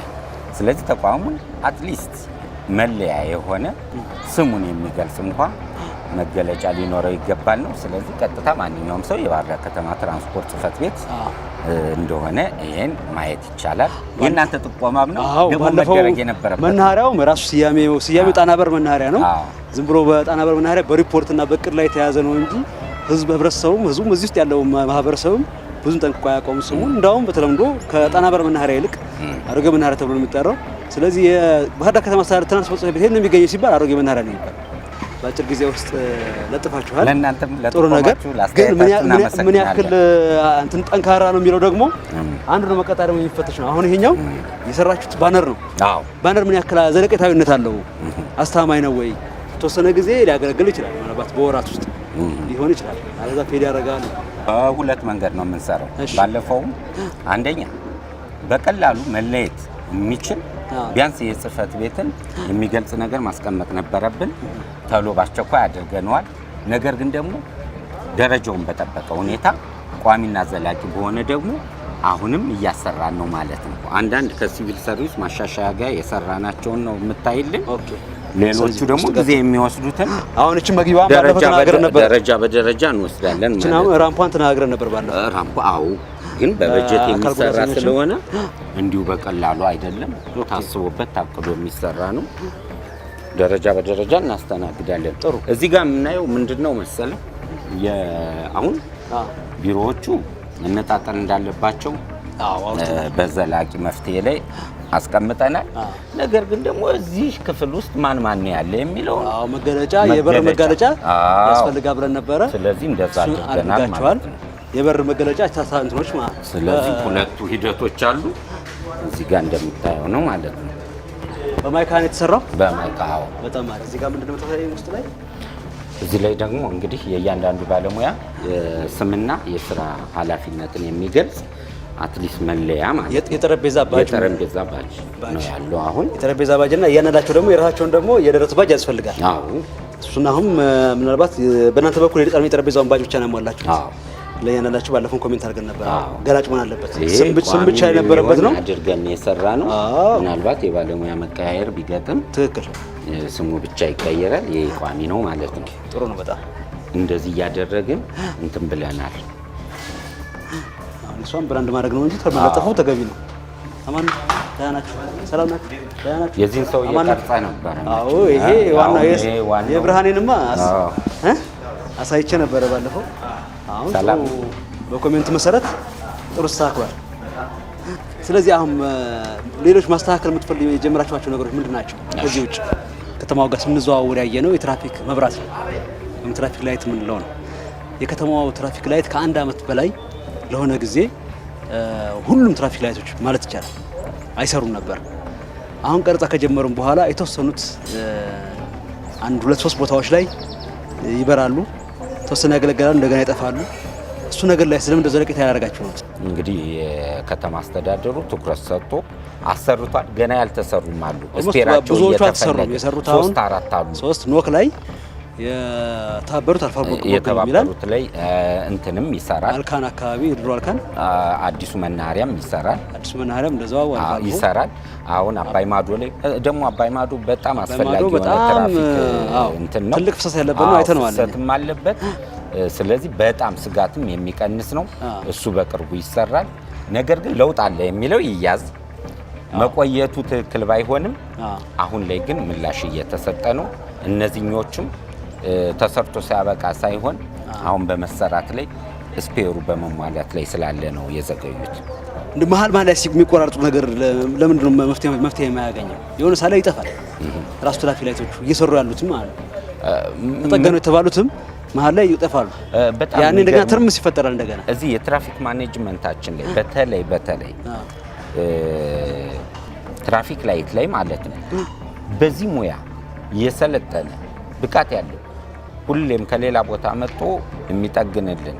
ስለዚህ ተቋሙን አትሊስት መለያ የሆነ ስሙን የሚገልጽ እንኳን መገለጫ ሊኖረው ይገባል ነው። ስለዚህ ቀጥታ ማንኛውም ሰው የባህር ዳር ከተማ ትራንስፖርት ጽሕፈት ቤት እንደሆነ ይሄን ማየት ይቻላል። የእናንተ ጥቆማም ነው ደግሞ መደረግ የነበረበት። መናኸሪያውም ራሱ ስያሜው ጣና በር መናኸሪያ ነው። ዝም ብሎ በጣና በር መናኸሪያ በሪፖርትና በእቅድ ላይ የተያዘ ነው እንጂ ህዝቡም እዚህ ውስጥ ያለው ማህበረሰብም ብዙም ጠንቅቆ አያውቀውም ስሙን። እንዳውም በተለምዶ ከጣና በር መናኸሪያ ይልቅ አሮጌ መናኸሪያ ተብሎ ነው የሚጠራው። ስለዚህ የባህር ዳር ከተማ አስተዳደር ትራንስፖርት ጽሕፈት ቤት የሚገኘው ሲባል አሮጌ መናኸሪያ ነው የሚባለው። በአጭር ጊዜ ውስጥ ለጥፋችኋል። ለእናንተም ጥሩ ነገር ግን ምን ያክል እንትን ጠንካራ ነው የሚለው ደግሞ አንዱ ነው። መቀጣ ደግሞ የሚፈተሽ ነው። አሁን ይሄኛው የሰራችሁት ባነር ነው። ባነር ምን ያክል ዘለቄታዊነት አለው? አስተማማኝ ነው ወይ? ተወሰነ ጊዜ ሊያገለግል ይችላል። ምናልባት በወራት ውስጥ ሊሆን ይችላል። አለዛ ፌድ ያደርጋል። በሁለት መንገድ ነው የምንሰራው። ባለፈውም አንደኛ በቀላሉ መለየት የሚችል ቢያንስ የጽሕፈት ቤትን የሚገልጽ ነገር ማስቀመጥ ነበረብን። ተሎ ባስቸኳይ አድርገነዋል። ነገር ግን ደግሞ ደረጃውን በጠበቀ ሁኔታ ቋሚና ዘላቂ በሆነ ደግሞ አሁንም እያሰራን ነው ማለት ነው። አንዳንድ ከሲቪል ሰርቪስ ማሻሻያ ጋር የሰራናቸውን ነው የምታይልን። ሌሎቹ ደግሞ ጊዜ የሚወስዱትን አሁን እቺ መግቢያ ባለፈው ተናግረን ነበር። ደረጃ በደረጃ እንወስዳለን ማለት ነው። ራምፓን ተናግረን ነበር ባለፈው። ራምፓ አዎ፣ ግን በበጀት የሚሰራ ስለሆነ እንዲሁ በቀላሉ አይደለም። ታስቦበት ታቅዶ የሚሰራ ነው። ደረጃ በደረጃ እናስተናግዳለን። ጥሩ። እዚህ ጋር የምናየው ምንድነው መሰለህ አሁን ቢሮዎቹ መነጣጠል እንዳለባቸው በዘላቂ መፍትሄ ላይ አስቀምጠናል። ነገር ግን ደግሞ እዚህ ክፍል ውስጥ ማን ነው ያለ የሚለው መገለጫ የበር መገለጫ ያስፈልጋል ብለን ነበረ። ስለዚህ እንደዛ አድርገናል ማለት ነው። የበር መገለጫ ታሳንትኖች ማለት ነው። ስለዚህ ሁለቱ ሂደቶች አሉ። እዚህ ጋር እንደምታየው ነው ማለት ነው። በማይካን የተሰራው በማይካው በጣም ማለት እዚህ ጋር ምንድነው ተፈታኝ ውስጥ ላይ እዚህ ላይ ደግሞ እንግዲህ የእያንዳንዱ ባለሙያ ስምና የስራ ኃላፊነትን የሚገልጽ አትሊስት መለያ ማለት የጠረጴዛ ባጅ ነው ያለው። አሁን የጠረጴዛ ባጅና እያንዳንዳቸው ደግሞ የራሳቸውን ደግሞ የደረት ባጅ ያስፈልጋል። እሱን አሁን ምናልባት በእናንተ በኩል የጠረጴዛውን ባጅ ብቻ ነው ያሟላችሁ። ለእያንዳንዳቸው ባለፈው ኮሜንት አድርገን ነበር። ገላጭ መሆን አለበት። ስም ብቻ የነበረበት ነው አድርገን የሰራ ነው። ምናልባት የባለሙያ መቀያየር ቢገጥም ትክክል ስሙ ብቻ ይቀየራል። ይሄ ቋሚ ነው ማለት ነው። ጥሩ ነው በጣም እንደዚህ እያደረግን እንትን ብለናል። እሷን ብራንድ ማድረግ ነው እንጂ ተመለጠፈው ተገቢ ነው። አማን ታናችሁ ሰላም ናችሁ? ታናችሁ የዚህን ሰው እየቀርጻ ነበር። አዎ ይሄ ዋናው የብርሃኔንማ አሳይቼ ነበረ ባለፈው። አሁን ሰላም በኮሜንት መሰረት ጥሩ ተሳክቷል። ስለዚህ አሁን ሌሎች ማስተካከል የምትፈልጉ የጀመራችኋቸው ነገሮች ምንድን ናቸው? ከዚህ ውጭ ከተማው ጋር ስንዘዋወር ያየነው የትራፊክ መብራት ነው። ትራፊክ ላይት የምንለው ነው። የከተማው ትራፊክ ላይት ከአንድ ዓመት በላይ ለሆነ ጊዜ ሁሉም ትራፊክ ላይቶች ማለት ይቻላል አይሰሩም ነበር። አሁን ቀረጻ ከጀመሩም በኋላ የተወሰኑት 1፣ 2፣ 3 ቦታዎች ላይ ይበራሉ፣ ተወሰነ ያገለግላሉ፣ እንደገና ይጠፋሉ። እሱ ነገር ላይ ስለምን ዘለቄታ ያደርጋችሁ? እንግዲህ የከተማ አስተዳደሩ ትኩረት ሰጥቶ አሰርቷል። ገና ያልተሰሩም አሉ። ስፔራቸው እየተፈለገ የሰሩት አሁን 3፣ 4 አሉ። 3 ኖክ ላይ የተባበሩት አልፋ የተባበሩት ላይ እንትንም ይሰራል። አልካን አካባቢ ድሮ አልካን አዲሱ መናኸሪያም ይሰራል። አዲሱ መናኸሪያም እንደዛው ይሰራል። አሁን አባይ ማዶ ላይ ደግሞ አባይ ማዶ በጣም አስፈላጊ የሆነ ትራፊክ እንትን ነው። ትልቅ ፍሰት ያለበት ነው። አይተነዋል። ፍሰትም አለበት። ስለዚህ በጣም ስጋትም የሚቀንስ ነው። እሱ በቅርቡ ይሰራል። ነገር ግን ለውጥ አለ የሚለው ይያዝ። መቆየቱ ትክክል ባይሆንም አሁን ላይ ግን ምላሽ እየተሰጠ ነው። እነዚህኞቹም ተሰርቶ ሲያበቃ ሳይሆን አሁን በመሰራት ላይ ስፔሩ በመሟላት ላይ ስላለ ነው የዘገዩት። እንደ መሀል ላይ የሚቆራርጡ ነገር ለምንድን ነው መፍትሄ የማያገኘው? የሆነ ሳለ ይጠፋል። ራሱ ትራፊክ ላይቶቹ እየሰሩ ያሉትም ማለት ተጠገኑ የተባሉትም መሀል ላይ ይጠፋሉ። ያኔ እንደገና ትርምስ ይፈጠራል። እንደገና እዚህ የትራፊክ ማኔጅመንታችን ላይ በተለይ ትራፊክ ላይት ላይ ማለት ነው በዚህ ሙያ የሰለጠነ ብቃት ያለው ሁሌም ከሌላ ቦታ መጥቶ የሚጠግንልን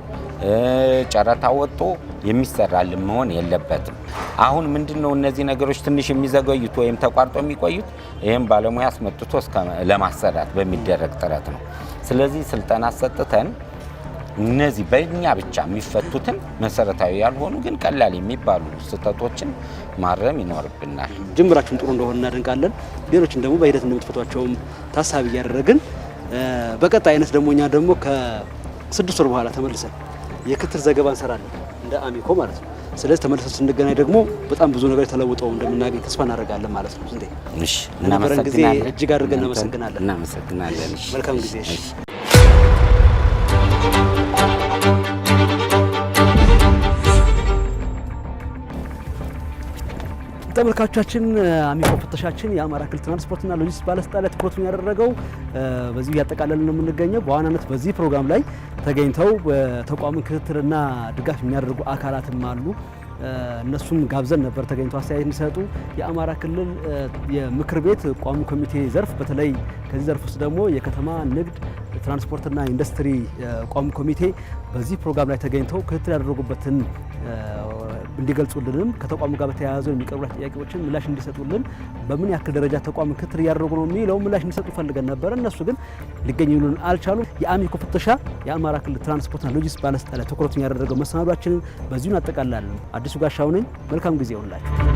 ጨረታ ወጥቶ የሚሰራልን መሆን የለበትም። አሁን ምንድነው እነዚህ ነገሮች ትንሽ የሚዘገዩት ወይም ተቋርጦ የሚቆዩት ይሄን ባለሙያ አስመጥቶ ለማሰራት በሚደረግ ጥረት ነው። ስለዚህ ስልጠና ሰጥተን እነዚህ በእኛ ብቻ የሚፈቱትን መሰረታዊ ያልሆኑ ግን ቀላል የሚባሉ ስህተቶችን ማረም ይኖርብናል። ጅምራችን ጥሩ እንደሆነ እናደንቃለን። ሌሎችን ደግሞ በሂደት እንደምትፈቷቸውም ታሳቢ እያደረግን በቀጣይ አይነት ደግሞ እኛ ደግሞ ከ6 ወር በኋላ ተመልሰን የክትትል ዘገባ እንሰራለን እንደ አሚኮ ማለት ነው። ስለዚህ ተመልሰን ስንገናኝ ደግሞ በጣም ብዙ ነገር ተለውጠው እንደምናገኝ ተስፋ እናደርጋለን ማለት ነው። እንዴ እሺ፣ እናመሰግናለን። ጊዜ እጅግ አድርገን እናመሰግናለን። እናመሰግናለን። መልካም ጊዜ። እሺ ተመልካቾቻችን አሚኮ ፍተሻችን የአማራ ክልል ትራንስፖርትና ሎጂስቲክስ ባለስልጣን ላይ ትኩረቱን ያደረገው በዚህ ያጠቃለልን ነው የምንገኘው። በዋናነት በዚህ ፕሮግራም ላይ ተገኝተው ተቋሙን ክትትልና ድጋፍ የሚያደርጉ አካላትም አሉ። እነሱም ጋብዘን ነበር ተገኝተው አስተያየት እንዲሰጡ። የአማራ ክልል የምክር ቤት ቋሚ ኮሚቴ ዘርፍ በተለይ ከዚህ ዘርፍ ውስጥ ደግሞ የከተማ ንግድ ትራንስፖርትና ኢንዱስትሪ ቋሚ ኮሚቴ በዚህ ፕሮግራም ላይ ተገኝተው ክትትል ያደረጉበትን እንዲገልጹልንም ከተቋሙ ጋር በተያያዘ የሚቀርቡ ጥያቄዎችን ምላሽ እንዲሰጡልን በምን ያክል ደረጃ ተቋሙ ክትትል እያደረጉ ነው የሚለው ምላሽ እንዲሰጡ ፈልገን ነበር። እነሱ ግን ሊገኙልን አልቻሉም። የአሚኮ ፍተሻ የአማራ ክልል ትራንስፖርትና ሎጂስቲክስ ባለስልጣን ላይ ትኩረቱን ያደረገው መሰናዷችንን በዚሁ እናጠቃልላለን። አዲሱ ጋሻው ነኝ። መልካም ጊዜ ይሁንላችሁ።